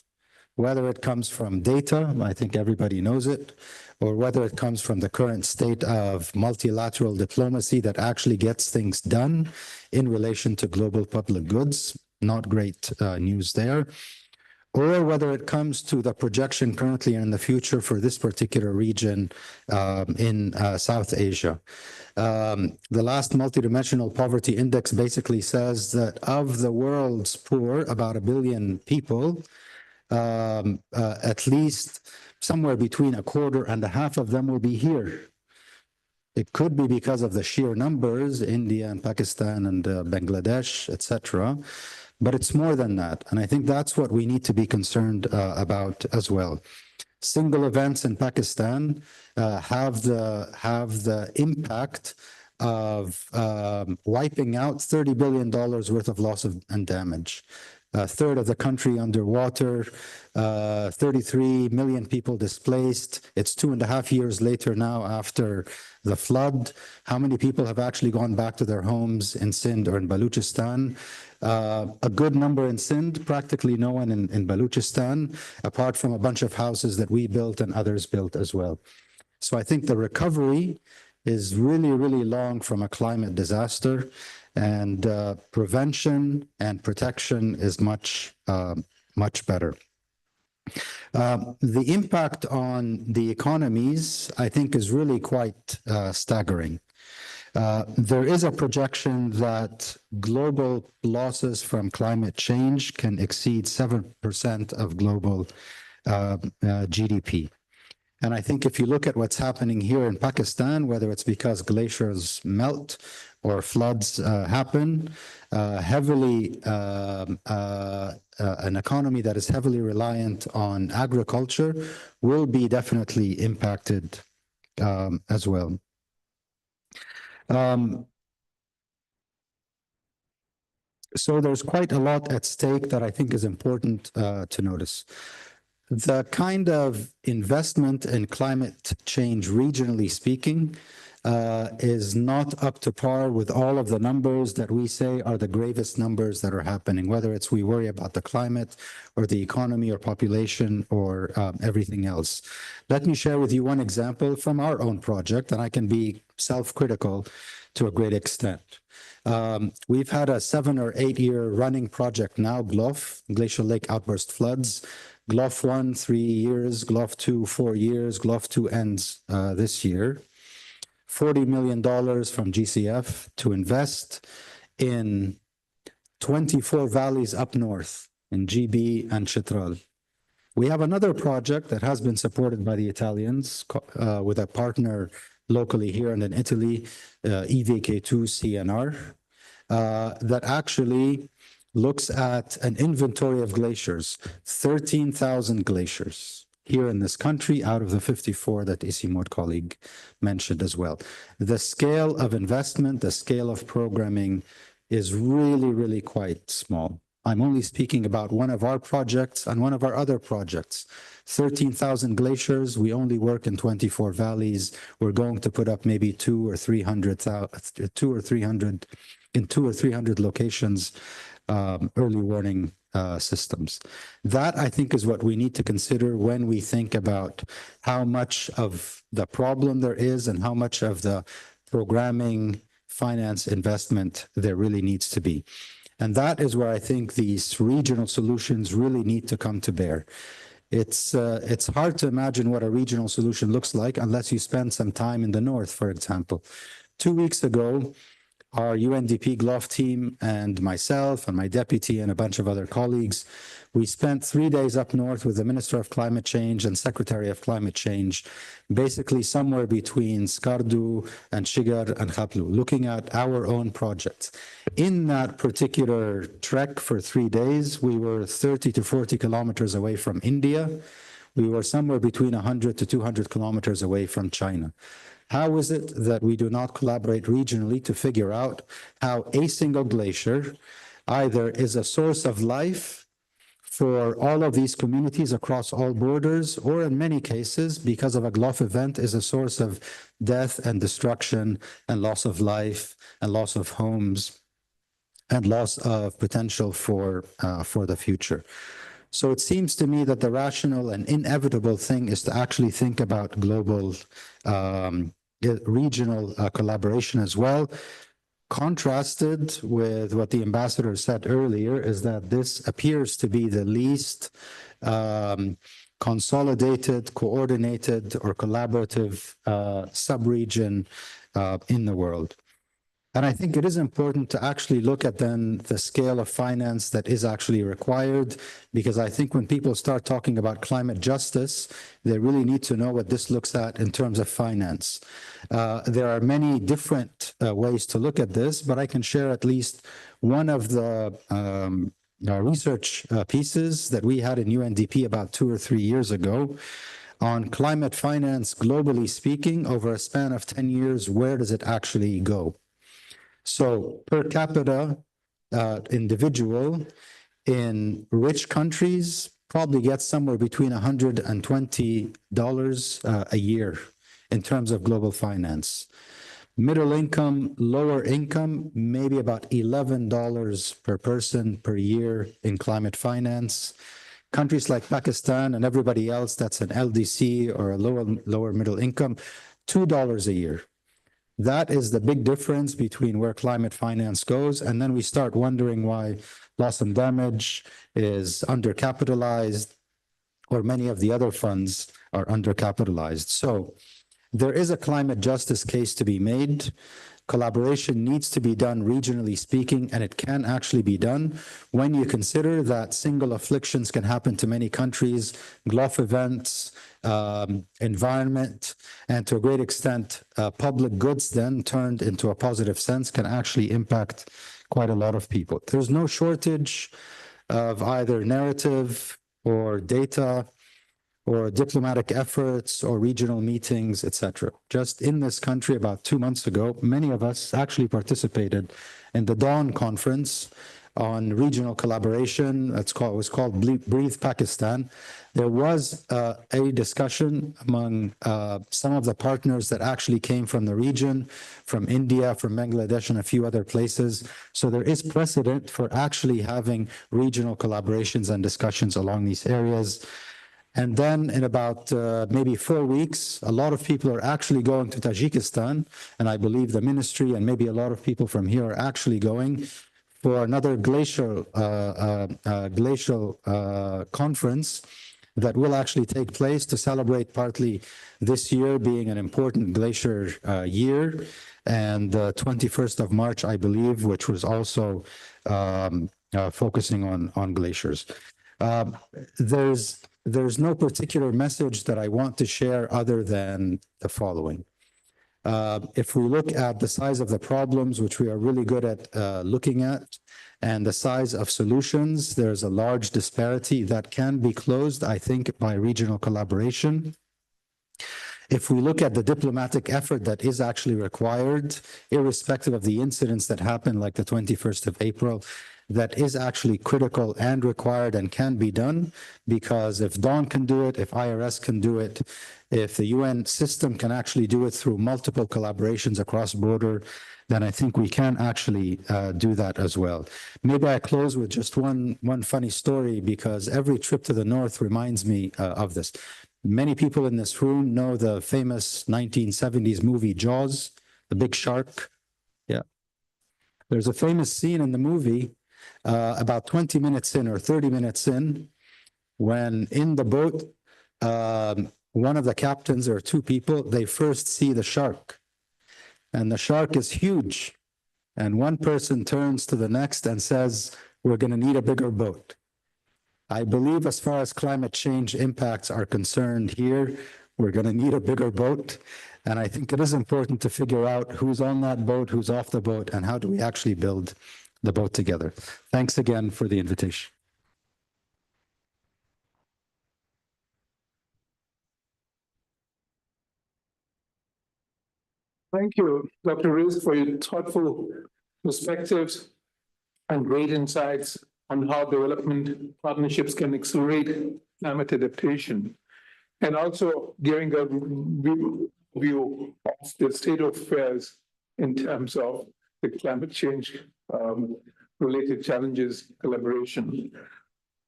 Speaker 6: whether it comes from data, I think everybody knows it, or whether it comes from the current state of multilateral diplomacy that actually gets things done in relation to global public goods. Not great news there. Or whether it comes to the projection currently and in the future for this particular region in South Asia. The last multidimensional poverty index basically says that of the world's poor, about 1 billion people, at least somewhere between a quarter and a half of them will be here. It could be because of the sheer numbers, India and Pakistan and Bangladesh, etc. But it's more than that. And I think that's what we need to be concerned about as well. Single events in Pakistan have the impact of wiping out $30 billion worth of loss and damage. A third of the country underwater, 33 million people displaced. It's 2.5 years later now after the flood. How many people have actually gone back to their homes in Sindh or in Baluchistan? A good number in Sindh, practically no one in Baluchistan, apart from a bunch of houses that we built and others built as well. So I think the recovery is really, really long from a climate disaster, and prevention and protection is much, much better. The impact on the economies, I think, is really quite staggering. There is a projection that global losses from climate change can exceed 7% of global GDP. And I think if you look at what's happening here in Pakistan, whether it's because glaciers melt or floods happen, an economy that is heavily reliant on agriculture will be definitely impacted as well. So there's quite a lot at stake that I think is important to notice. The kind of investment in climate change, regionally speaking, is not up to par with all of the numbers that we say are the gravest numbers that are happening, whether it's we worry about the climate or the economy or population or everything else. Let me share with you one example from our own project, and I can be self-critical to a great extent. We've had a 7 or 8 year running project now, GLOF, Glacial Lake Outburst Floods. GLOF 1, 3 years, GLOF 2, 4 years, GLOF 2 ends this year. $40 million from GCF to invest in 24 valleys up north in GB and Chitral. We have another project that has been supported by the Italians with a partner locally here and in Italy, EVK2 CNR, that actually looks at an inventory of glaciers, 13,000 glaciers here in this country out of the 54 that Isimod colleague mentioned as well. The scale of investment, the scale of programming is really, really quite small. I'm only speaking about one of our projects and one of our other projects. 13,000 glaciers, we only work in 24 valleys. We're going to put up maybe 200 or 300 in 200 or 300 locations, early warning systems. That, I think, is what we need to consider when we think about how much of the problem there is and how much of the programming, finance, investment there really needs to be. And that is where I think these regional solutions really need to come to bear. It's hard to imagine what a regional solution looks like unless you spend some time in the north, for example. 2 weeks ago, our UNDP GLOF team and myself and my deputy and a bunch of other colleagues, we spent 3 days up north with the Minister of Climate Change and Secretary of Climate Change, basically somewhere between Skardu and Shigar and Khaplu, looking at our own projects. In that particular trek for 3 days, we were 30 to 40 kilometers away from India. We were somewhere between 100 to 200 kilometers away from China. How is it that we do not collaborate regionally to figure out how a single glacier either is a source of life for all of these communities across all borders, or in many cases, because of a GLOF event, is a source of death and destruction and loss of life and loss of homes and loss of potential for the future. So it seems to me that the rational and inevitable thing is to actually think about global regional collaboration as well. Contrasted with what the ambassador said earlier is that this appears to be the least consolidated, coordinated, or collaborative sub-region in the world. And I think it is important to actually look at then the scale of finance that is actually required, because I think when people start talking about climate justice, they really need to know what this looks at in terms of finance. There are many different ways to look at this, but I can share at least one of the research pieces that we had in UNDP about 2 or 3 years ago on climate finance, globally speaking, over a span of 10 years, where does it actually go? So per capita individual in rich countries probably gets somewhere between $120 a year in terms of global finance. Middle income, lower income, maybe about $11 per person per year in climate finance. Countries like Pakistan and everybody else that's an LDC or a lower middle income, $2 a year. That is the big difference between where climate finance goes. And then we start wondering why loss and damage is undercapitalized, or many of the other funds are undercapitalized. So there is a climate justice case to be made. Collaboration needs to be done regionally speaking, and it can actually be done when you consider that single afflictions can happen to many countries, GLOF events, environment, and to a great extent, public goods then turned into a positive sense can actually impact quite a lot of people. There's no shortage of either narrative or data or diplomatic efforts or regional meetings, etc. Just in this country about 2 months ago, many of us actually participated in the Dawn Conference on regional collaboration. It was called Breathe Pakistan. There was a discussion among some of the partners that actually came from the region, from India, from Bangladesh, and a few other places. So there is precedent for actually having regional collaborations and discussions along these areas. And then in about maybe 4 weeks, a lot of people are actually going to Tajikistan, and I believe the ministry and maybe a lot of people from here are actually going for another glacial conference that will actually take place to celebrate partly this year being an important glacier year, and the 21st of March, I believe, which was also focusing on glaciers. There's no particular message that I want to share other than the following. If we look at the size of the problems, which we are really good at looking at, and the size of solutions, there's a large disparity that can be closed, I think, by regional collaboration. If we look at the diplomatic effort that is actually required, irrespective of the incidents that happened, like the 21st of April, that is actually critical and required and can be done, because if Dawn can do it, if IRS can do it, if the UN system can actually do it through multiple collaborations across border, then I think we can actually do that as well. Maybe I close with just one funny story, because every trip to the north reminds me of this. Many people in this room know the famous 1970s movie Jaws, the big shark. Yeah. There's a famous scene in the movie about 20 minutes in or 30 minutes in, when in the boat, one of the captains or two people, they first see the shark. And the shark is huge. and one person turns to the next and says, we're going to need a bigger boat. I believe as far as climate change impacts are concerned here, we're going to need a bigger boat. And I think it is important to figure out who's on that boat, who's off the boat, and how do we actually build the boat together. Thanks again for the invitation.
Speaker 2: Thank you, Dr. Riz, for your thoughtful perspectives and great insights on how development partnerships can accelerate climate adaptation, and also giving a view of the state of affairs in terms of the climate change related challenges, collaboration,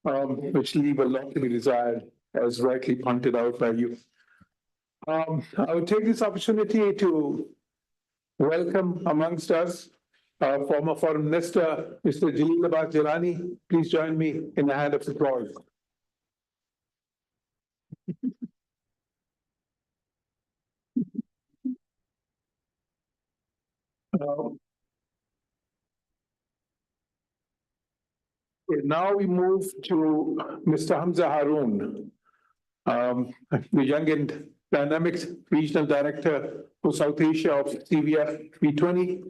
Speaker 2: which leave a lot to be desired, as rightly pointed out by you. I would take this opportunity to welcome amongst us former Foreign Minister, Mr. Jalil Abbas Jilani. Please join me in a hand of applause. Now we move to Mr. Hamza Haroon, the young and dynamic regional director for South Asia of CVF B20.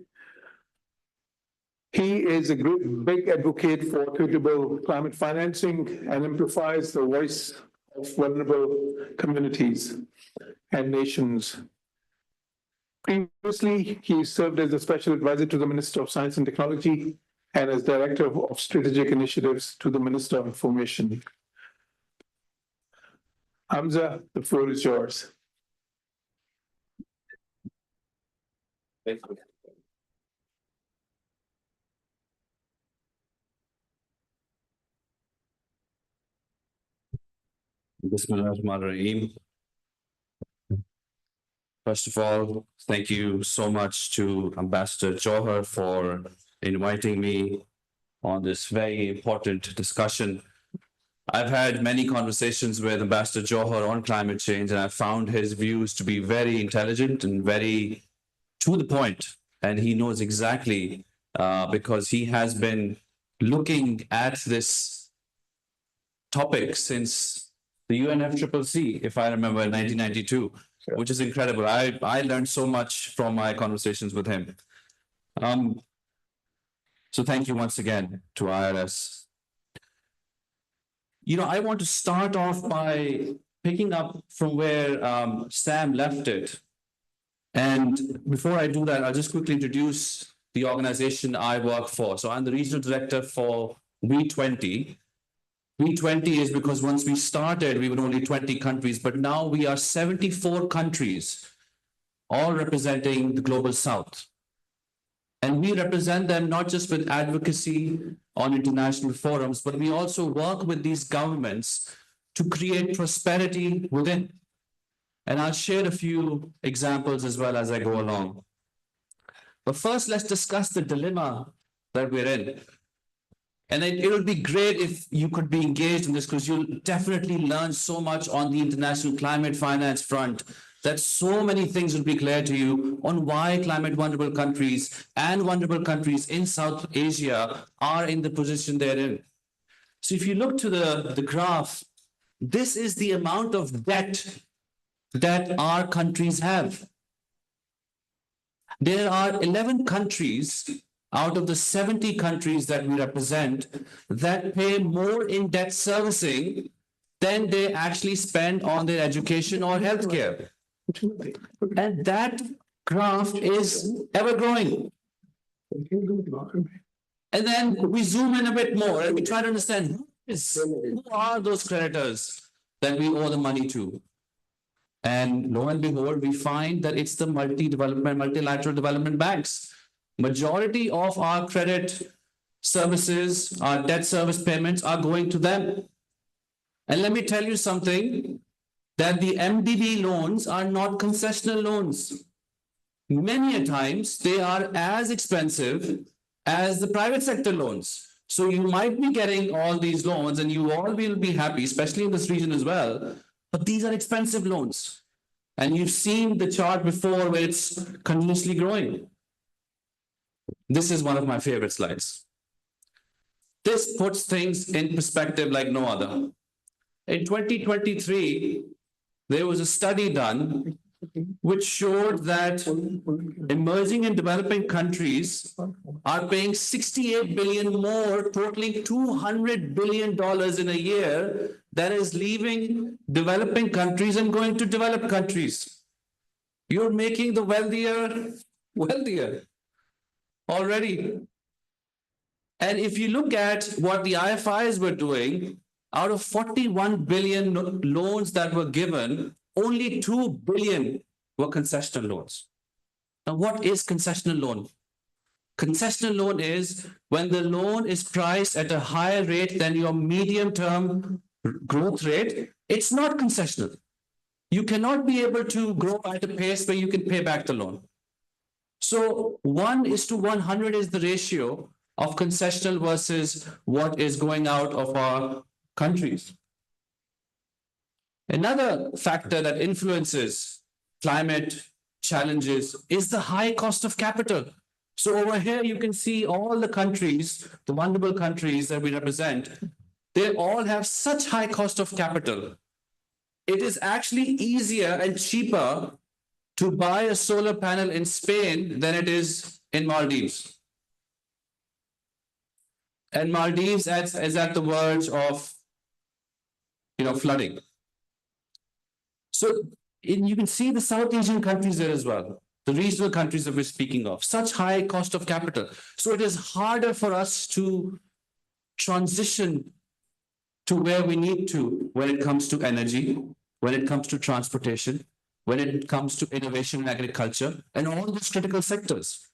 Speaker 2: He is a big advocate for equitable climate financing and amplifies the voice of vulnerable communities and nations. Previously, he served as a special advisor to the Minister of Science and Technology and as Director of Strategic Initiatives to the Minister of Information. Hamza, the floor is yours.
Speaker 7: Thank you. Bismillahirrahmanirrahim. First of all, thank you so much to Ambassador Johar for inviting me on this very important discussion. I've had many conversations with Ambassador Johar on climate change, and I found his views to be very intelligent and very to the point. And he knows exactly because he has been looking at this topic since the UNFCCC, if I remember, in 1992, which is incredible. I learned so much from my conversations with him. So thank you once again to IRS. You know, I want to start off by picking up from where Sam left it. And before I do that, I'll just quickly introduce the organization I work for. So I'm the regional director for B20. B20 is because once we started, we were only 20 countries, but now we are 74 countries, all representing the Global South. And we represent them not just with advocacy on international forums, but we also work with these governments to create prosperity within. And I'll share a few examples as well as I go along. But first, let's discuss the dilemma that we're in. And it would be great if you could be engaged in this, because you'll definitely learn so much on the international climate finance front, that so many things will be clear to you on why climate vulnerable countries and vulnerable countries in South Asia are in the position they're in. So if you look to the graph, this is the amount of debt that our countries have. There are 11 countries out of the 70 countries that we represent that pay more in debt servicing than they actually spend on their education or healthcare. And that graph is ever growing. And then we zoom in a bit more and we try to understand who are those creditors that we owe the money to. And lo and behold, we find that it's the multilateral development banks. Majority of our credit services, our debt service payments are going to them. And let me tell you something, that the MDB loans are not concessional loans. Many a times they are as expensive as the private sector loans. So you might be getting all these loans and you all will be happy, especially in this region as well. But these are expensive loans. And you've seen the chart before where it's continuously growing. This is one of my favorite slides. This puts things in perspective like no other. In 2023, there was a study done which showed that emerging and developing countries are paying 68 billion more, totaling $200 billion in a year, that is leaving developing countries and going to developed countries. You're making the wealthier already. And if you look at what the IFIs were doing, out of 41 billion loans that were given, only 2 billion were concessional loans. Now, what is concessional loan? Concessional loan is when the loan is priced at a higher rate than your medium-term growth rate. It's not concessional. You cannot be able to grow at a pace where you can pay back the loan. So 1:100 is the ratio of concessional versus what is going out of our countries. Another factor that influences climate challenges is the high cost of capital. So over here, you can see all the countries, the vulnerable countries that we represent, they all have such high cost of capital. It is actually easier and cheaper to buy a solar panel in Spain than it is in Maldives. And Maldives is at the verge of, flooding. So you can see the South Asian countries there as well, the regional countries that we're speaking of, such high cost of capital. So it is harder for us to transition to where we need to when it comes to energy, when it comes to transportation, when it comes to innovation in agriculture, and all those critical sectors.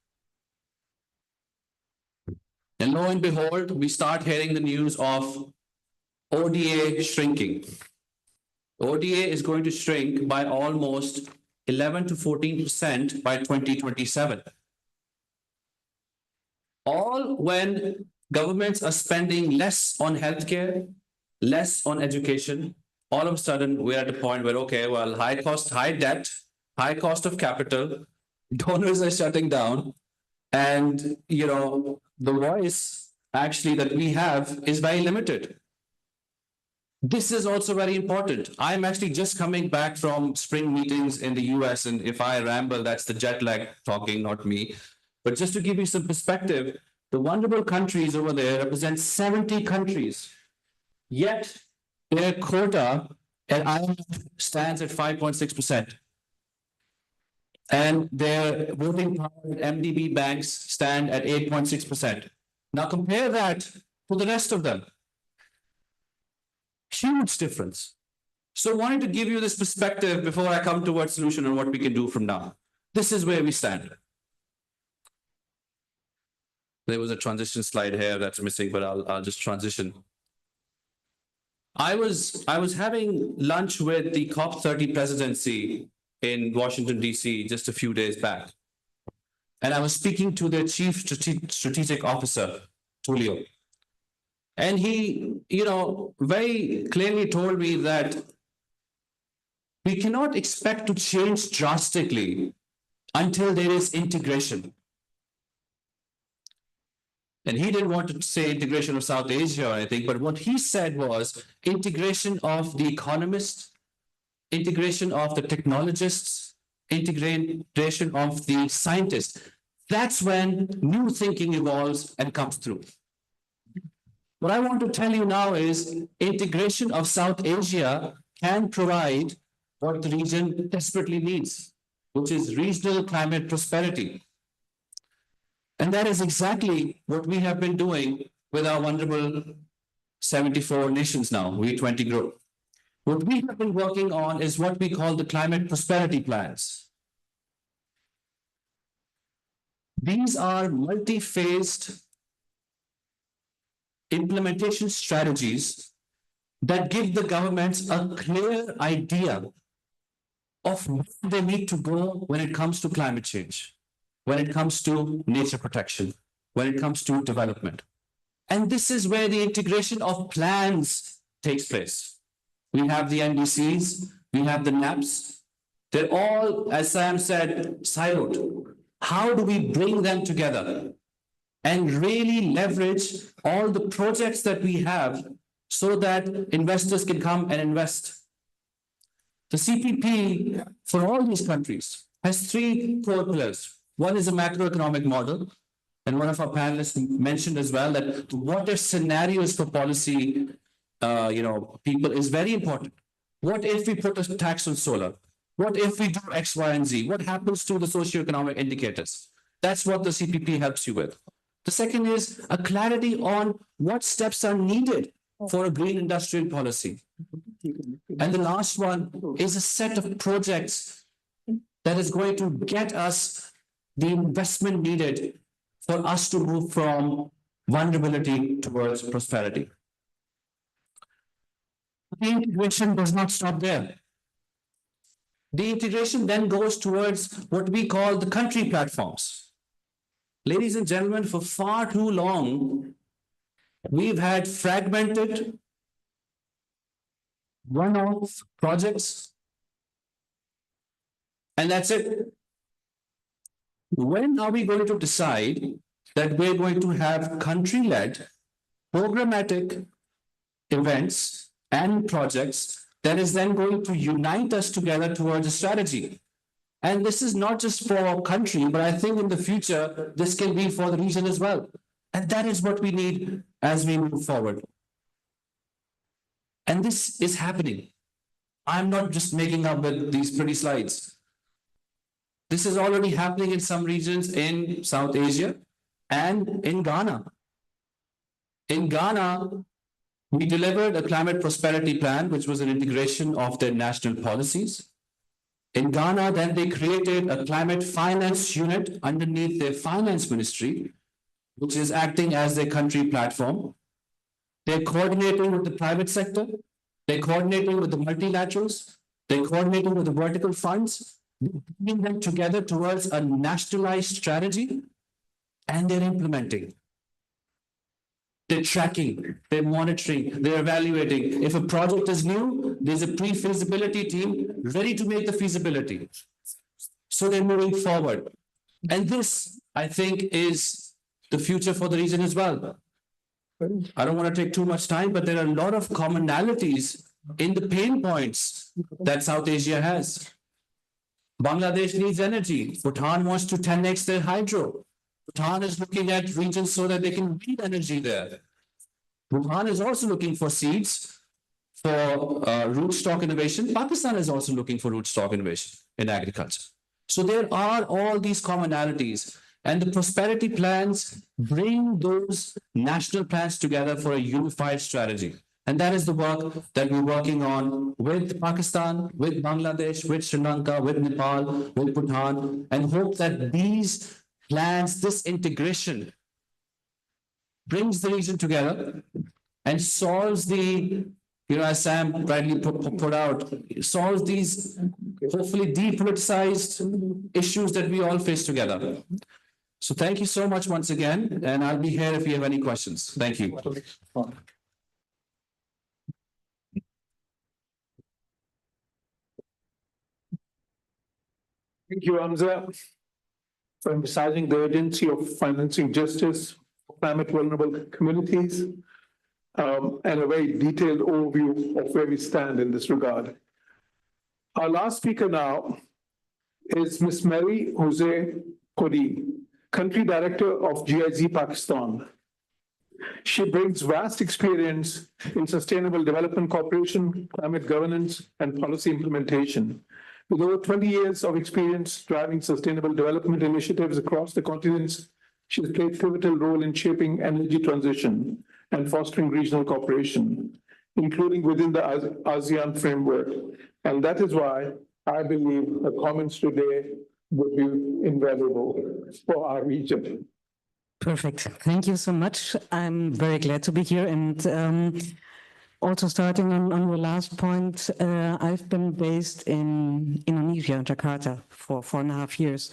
Speaker 7: And lo and behold, we start hearing the news of ODA shrinking. ODA is going to shrink by almost 11 to 14% by 2027. All when governments are spending less on healthcare, less on education, all of a sudden we're at a point where, okay, well, high cost, high debt, high cost of capital, donors are shutting down, and, the voice actually that we have is very limited. This is also very important. I'm actually just coming back from spring meetings in the US, and if I ramble, that's the jet lag talking, not me. But just to give you some perspective, the vulnerable countries over there represent 70 countries, yet their quota at IMF stands at 5.6%. And their voting power at MDB banks stand at 8.6%. Now compare that to the rest of them. Huge difference. So I wanted to give you this perspective before I come towards solution and what we can do from now. This is where we stand. There was a transition slide here that's missing, but I'll just transition. I was having lunch with the COP30 presidency in Washington, D.C. just a few days back. And I was speaking to their chief strategic officer, Tulio. And he, very clearly told me that we cannot expect to change drastically until there is integration. And he didn't want to say integration of South Asia or anything, but what he said was integration of the economists, integration of the technologists, integration of the scientists. That's when new thinking evolves and comes through. What I want to tell you now is integration of South Asia can provide what the region desperately needs, which is regional climate prosperity. And that is exactly what we have been doing with our vulnerable 74 nations now, V20 group. What we have been working on is what we call the climate prosperity plans. These are multi-phased implementation strategies that give the governments a clear idea of where they need to go when it comes to climate change, when it comes to nature protection, when it comes to development. And this is where the integration of plans takes place. We have the NDCs, we have the NAPs. They're all, as Sam said, siloed. How do we bring them together? and really leverage all the projects that we have so that investors can come and invest. The CPP for all these countries has three core pillars. One is a macroeconomic model. And one of our panelists mentioned as well that what if scenarios for policy, people is very important. What if we put a tax on solar? What if we do X, Y, and Z? What happens to the socioeconomic indicators? That's what the CPP helps you with. The second is a clarity on what steps are needed for a green industrial policy. And the last one is a set of projects that is going to get us the investment needed for us to move from vulnerability towards prosperity. The integration does not stop there. The integration then goes towards what we call the country platforms. Ladies and gentlemen, for far too long, we've had fragmented one-off projects, and that's it. When are we going to decide that we're going to have country-led programmatic events and projects that is then going to unite us together towards a strategy? And this is not just for our country, but I think in the future, this can be for the region as well. And that is what we need as we move forward. And this is happening. I'm not just making up with these pretty slides. This is already happening in some regions in South Asia and in Ghana. In Ghana, we delivered a climate prosperity plan, which was an integration of their national policies. In Ghana, then they created a climate finance unit underneath their finance ministry, which is acting as their country platform. They're coordinating with the private sector. They're coordinating with the multilaterals. They're coordinating with the vertical funds, bringing them together towards a nationalized strategy, and they're implementing. They're tracking, they're monitoring, they're evaluating. If a project is new, there's a pre-feasibility team ready to make the feasibility. So they're moving forward. And this, I think, is the future for the region as well. I don't want to take too much time, but there are a lot of commonalities in the pain points that South Asia has. Bangladesh needs energy. Bhutan wants to 10x their hydro. Bhutan is looking at regions so that they can build energy there. Bhutan is also looking for seeds for rootstock innovation. Pakistan is also looking for rootstock innovation in agriculture. So there are all these commonalities, and the prosperity plans bring those national plans together for a unified strategy. And that is the work that we're working on with Pakistan, with Bangladesh, with Sri Lanka, with Nepal, with Bhutan, and hope that these plans, this integration brings the region together and solves the, as Sam rightly put out, solves these hopefully depoliticized issues that we all face together. So thank you so much once again, and I'll be here if you have any questions. Thank you.
Speaker 2: Thank you, Hamza, for emphasizing the urgency of financing justice for climate vulnerable communities, and a very detailed overview of where we stand in this regard. Our last speaker now is Ms. Mary Jose Kodi, Country Director of GIZ Pakistan. She brings vast experience in sustainable development cooperation, climate governance, and policy implementation. With over 20 years of experience driving sustainable development initiatives across the continents, she has played a pivotal role in shaping energy transition and fostering regional cooperation, including within the ASEAN framework. And that is why I believe her comments today would be invaluable for our region.
Speaker 8: Perfect. Thank you so much. I'm very glad to be here. And also starting on the last point, I've been based in Indonesia, Jakarta, for 4.5 years,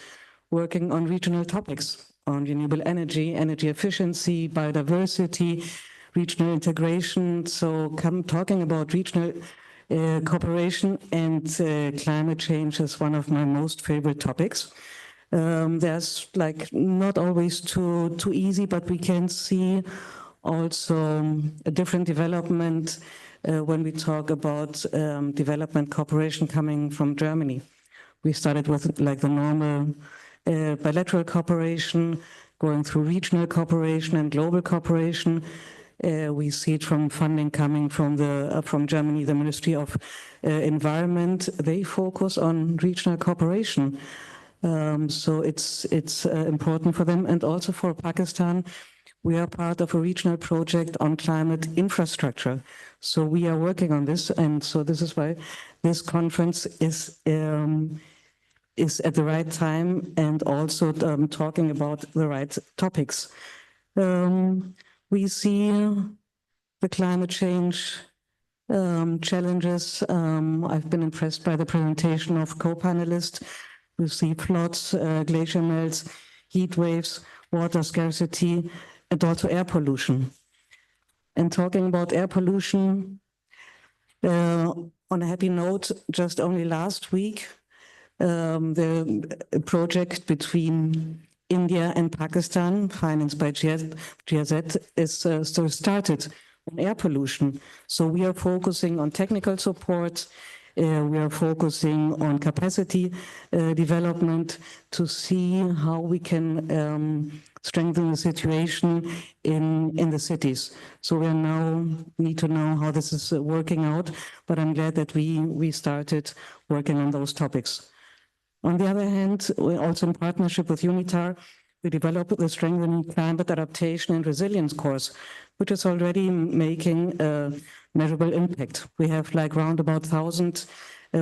Speaker 8: working on regional topics, on renewable energy, energy efficiency, biodiversity, regional integration. So talking about regional cooperation and climate change is one of my most favorite topics. There's like not always too easy, but we can see also a different development when we talk about development cooperation coming from Germany. We started with like the normal bilateral cooperation, going through regional cooperation and global cooperation. We see it from funding coming from Germany, the Ministry of Environment. They focus on regional cooperation. So it's important for them, and also for Pakistan. We are part of a regional project on climate infrastructure. So we are working on this, and so this is why this conference is at the right time and also talking about the right topics. We see the climate change challenges. I've been impressed by the presentation of co-panelists. We see floods, glacier melts, heat waves, water scarcity, and also air pollution. And talking about air pollution, on a happy note, just only last week, the project between India and Pakistan, financed by GIZ, is still started on air pollution. So we are focusing on technical support. We are focusing on capacity development to see how we can strengthen the situation in the cities. So we now need to know how this is working out, but I'm glad that we started working on those topics. On the other hand, we also in partnership with UNITAR, we developed the Strengthening Climate Adaptation and Resilience course, which is already making a measurable impact. We have like around about 1,000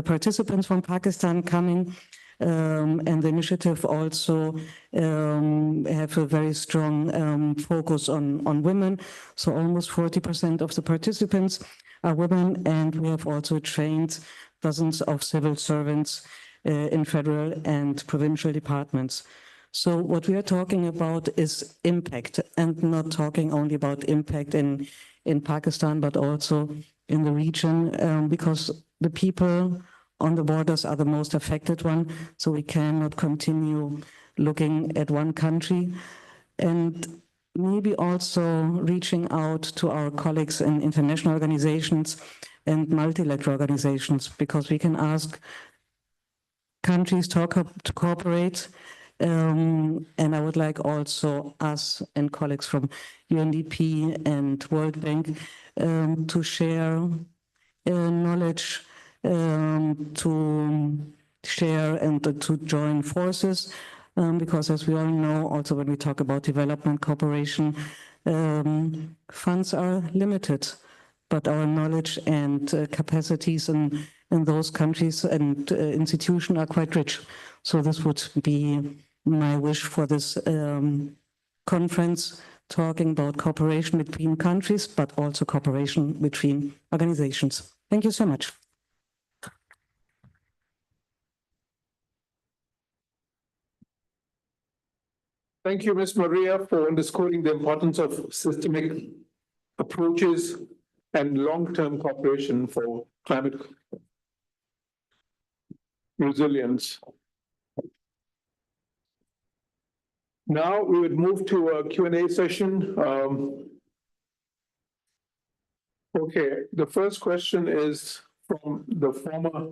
Speaker 8: participants from Pakistan coming, and the initiative also have a very strong focus on women. So almost 40% of the participants are women, and we have also trained dozens of civil servants in federal and provincial departments. So what we are talking about is impact, and not talking only about impact in Pakistan, but also in the region, because the people on the borders are the most affected one. So we cannot continue looking at one country, and maybe also reaching out to our colleagues in international organizations and multilateral organizations, because we can ask countries to cooperate. And I would like also us and colleagues from UNDP and World Bank to share knowledge, to share and to join forces, because as we all know, also when we talk about development cooperation, funds are limited, but our knowledge and capacities in those countries and institutions are quite rich. So this would be my wish for this conference, talking about cooperation between countries, but also cooperation between organizations. Thank you so much.
Speaker 2: Thank you, Ms. Maria, for underscoring the importance of systemic approaches and long-term cooperation for climate resilience. Now we would move to a Q&A session. Okay, the first question is from the former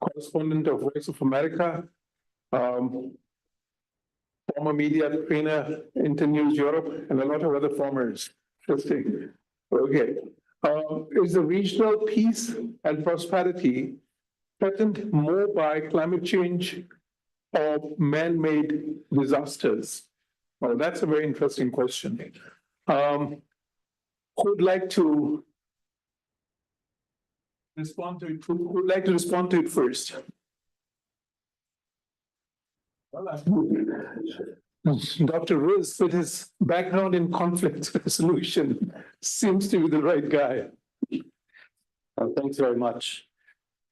Speaker 2: correspondent of Voice of America, former media trainer, Internews Europe, and a lot of other formers. Interesting. Okay. Is the regional peace and prosperity threatened more by climate change or man-made disasters? Well, that's a very interesting question. Who'd like to respond to it? Who'd like to respond to it first? Dr. Riz, with his background in conflict resolution, seems to be the right guy.
Speaker 6: Thanks very much.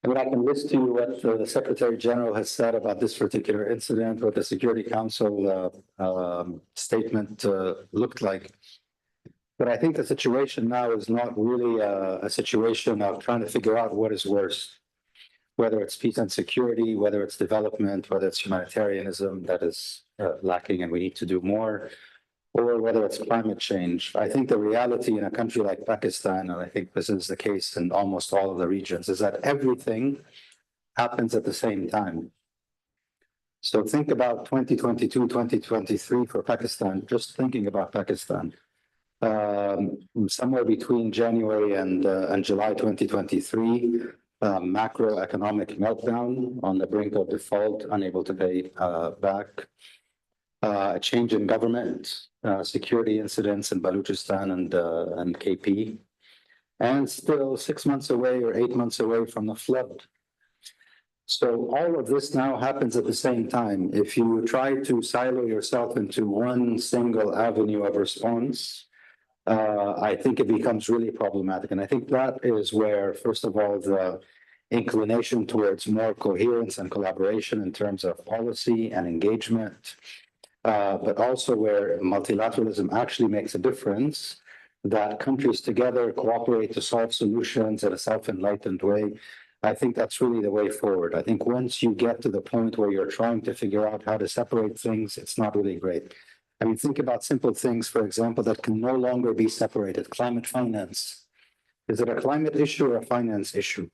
Speaker 6: And I can list to you what the Secretary General has said about this particular incident, what the Security Council statement looked like. But I think the situation now is not really a situation of trying to figure out what is worse. whether it's peace and security, whether it's development, whether it's humanitarianism that is lacking and we need to do more, or whether it's climate change. I think the reality in a country like Pakistan, and I think this is the case in almost all of the regions, is that everything happens at the same time. So think about 2022, 2023 for Pakistan, just thinking about Pakistan. Somewhere between January and July 2023, macroeconomic meltdown on the brink of default, unable to pay back, a change in government, security incidents in Balochistan and KP, and still 6 months away or 8 months away from the flood. So all of this now happens at the same time. If you try to silo yourself into one single avenue of response, I think it becomes really problematic. And I think that is where, first of all, the inclination towards more coherence and collaboration in terms of policy and engagement, but also where multilateralism actually makes a difference, that countries together cooperate to solve solutions in a self-enlightened way. I think that's really the way forward. I think once you get to the point where you're trying to figure out how to separate things, it's not really great. I mean, think about simple things, for example, that can no longer be separated. Climate finance. Is it a climate issue or a finance issue?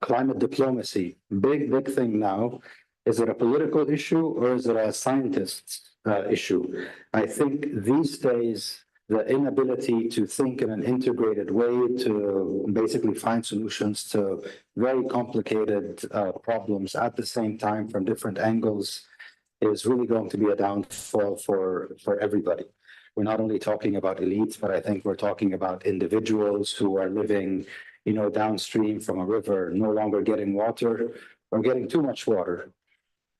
Speaker 6: Climate diplomacy, big thing now. Is it a political issue or is it a scientist's issue? I think these days, the inability to think in an integrated way to basically find solutions to very complicated problems at the same time from different angles is really going to be a downfall for everybody. We're not only talking about elites, but I think we're talking about individuals who are living, downstream from a river, no longer getting water or getting too much water,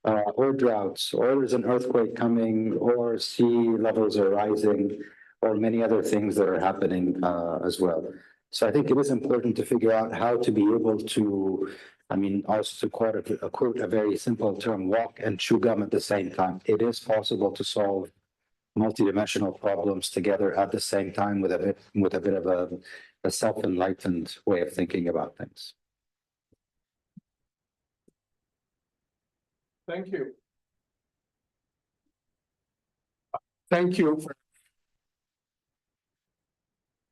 Speaker 6: or droughts, or there's an earthquake coming, or sea levels are rising, or many other things that are happening as well. So I think it is important to figure out how to be able to, also to quote a very simple term, walk and chew gum at the same time. It is possible to solve multidimensional problems together at the same time with a bit of a self-enlightened way of thinking about things.
Speaker 2: Thank you. Thank you for,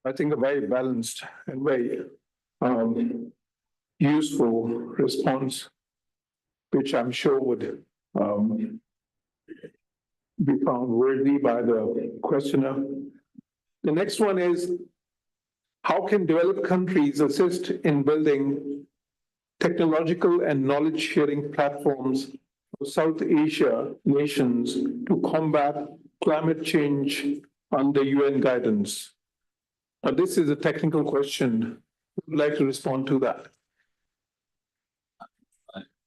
Speaker 2: I think, a very balanced and very useful response, which I'm sure would be found worthy by the questioner. The next one is, how can developed countries assist in building technological and knowledge-sharing platforms for South Asia nations to combat climate change under UN guidance? This is a technical question. Would like to respond to that?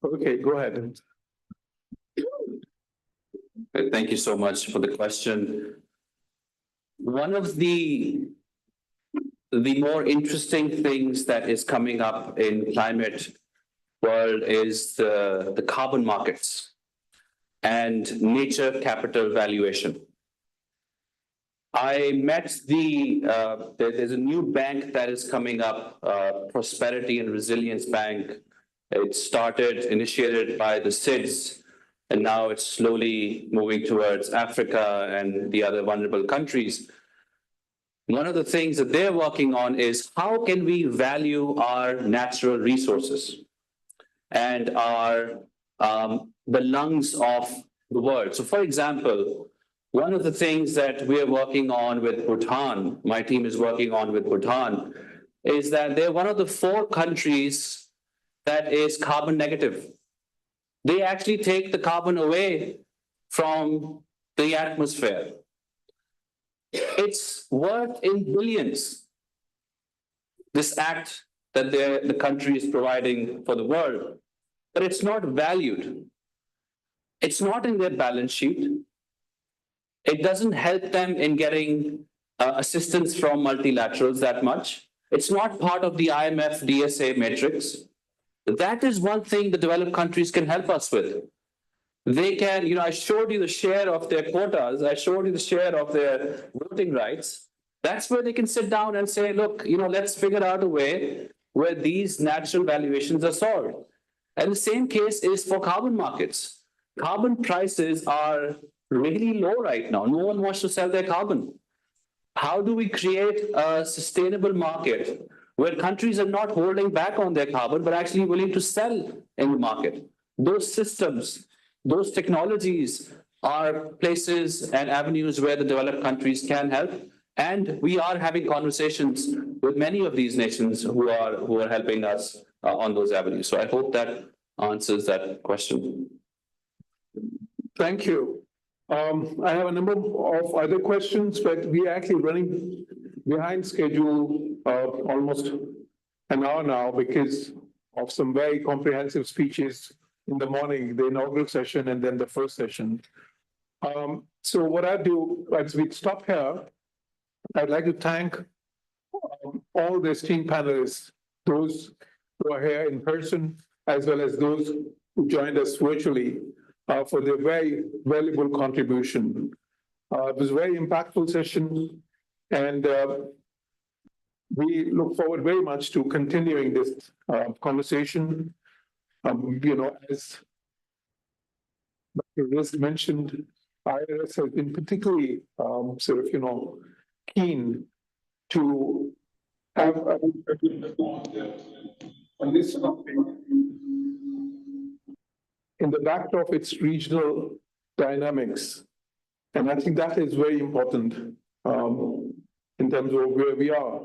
Speaker 2: Okay, go ahead.
Speaker 7: Thank you so much for the question. One of the more interesting things that is coming up in climate world is the carbon markets and nature capital valuation. I met there's a new bank that is coming up, Prosperity and Resilience Bank. It initiated by the SIDS, and now it's slowly moving towards Africa and the other vulnerable countries. One of the things that they're working on is how can we value our natural resources and the lungs of the world. So for example, one of the things that we're working on with Bhutan, my team is working on with Bhutan, is that they're one of the 4 countries that is carbon negative. They actually take the carbon away from the atmosphere. It's worth in billions, this act that the country is providing for the world, but it's not valued. It's not in their balance sheet. It doesn't help them in getting assistance from multilaterals that much. It's not part of the IMF DSA matrix. That is one thing the developed countries can help us with. They can, I showed you the share of their quotas. I showed you the share of their voting rights. That's where they can sit down and say, look, let's figure out a way where these natural valuations are solved. And the same case is for carbon markets. Carbon prices are really low right now. No one wants to sell their carbon. How do we create a sustainable market where countries are not holding back on their carbon, but actually willing to sell in the market? Those systems, those technologies are places and avenues where the developed countries can help. And we are having conversations with many of these nations who are helping us on those avenues. So I hope that answers that question.
Speaker 2: Thank you. I have a number of other questions, but we are actually running behind schedule almost an hour now because of some very comprehensive speeches in the morning, the inaugural session, and then the first session. So what I do, as we stop here, I'd like to thank all the esteemed panelists, those who are here in person, as well as those who joined us virtually, for their very valuable contribution. It was a very impactful session, and we look forward very much to continuing this conversation. As Dr. Riz mentioned, IRS has been particularly keen to have on this topic in the backdrop of its regional dynamics. And I think that is very important in terms of where we are.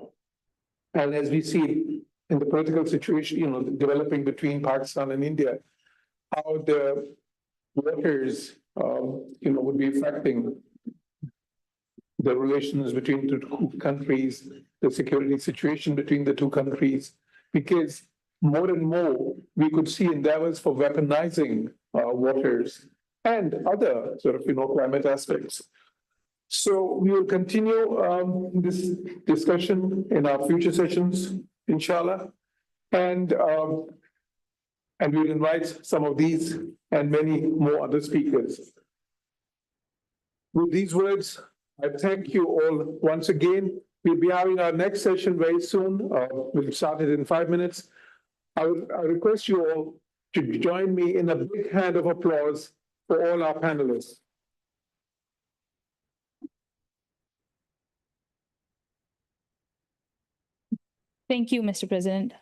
Speaker 2: And as we see in the political situation, developing between Pakistan and India, how the waters, would be affecting the relations between the two countries, the security situation between the two countries, because more and more we could see endeavors for weaponizing waters and other climate aspects. So we will continue this discussion in our future sessions, inshallah, and we'll invite some of these and many more other speakers. With these words, I thank you all once again. We'll be having our next session very soon. We'll start it in 5 minutes. I request you all to join me in a big hand of applause for all our panelists.
Speaker 1: Thank you, Mr. President.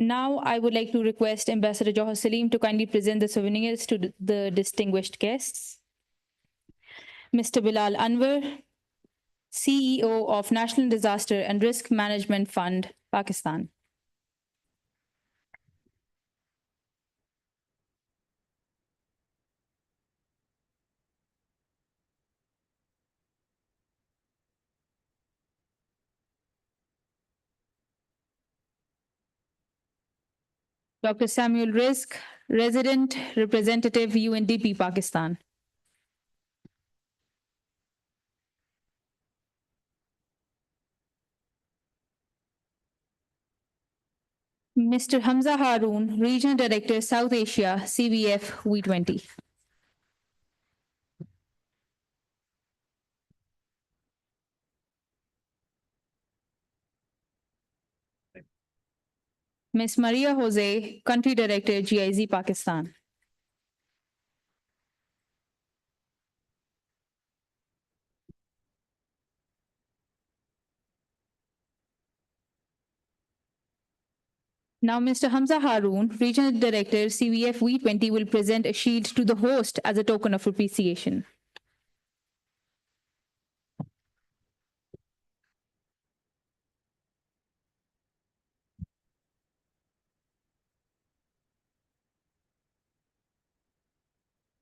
Speaker 1: Now, I would like to request Ambassador Johar Salim to kindly present the souvenirs to the distinguished guests. Mr. Bilal Anwar, CEO of National Disaster and Risk Management Fund, Pakistan. Dr. Samuel Rizk, Resident Representative, UNDP, Pakistan. Mr. Hamza Haroon, Regional Director, South Asia, CVF V20. Ms. Maria Jose, Country Director, GIZ, Pakistan. Now, Mr. Hamza Haroon, Regional Director, CVF V20, will present a shield to the host as a token of appreciation.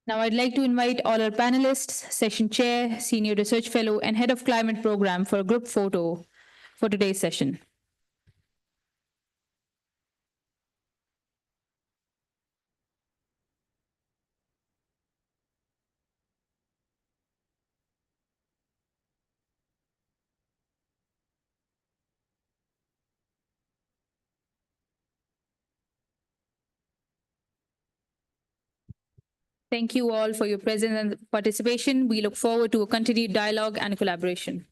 Speaker 1: Now, I'd like to invite all our panelists, Session Chair, Senior Research Fellow, and Head of Climate Program for a group photo for today's session. Thank you all for your presence and participation. We look forward to a continued dialogue and collaboration.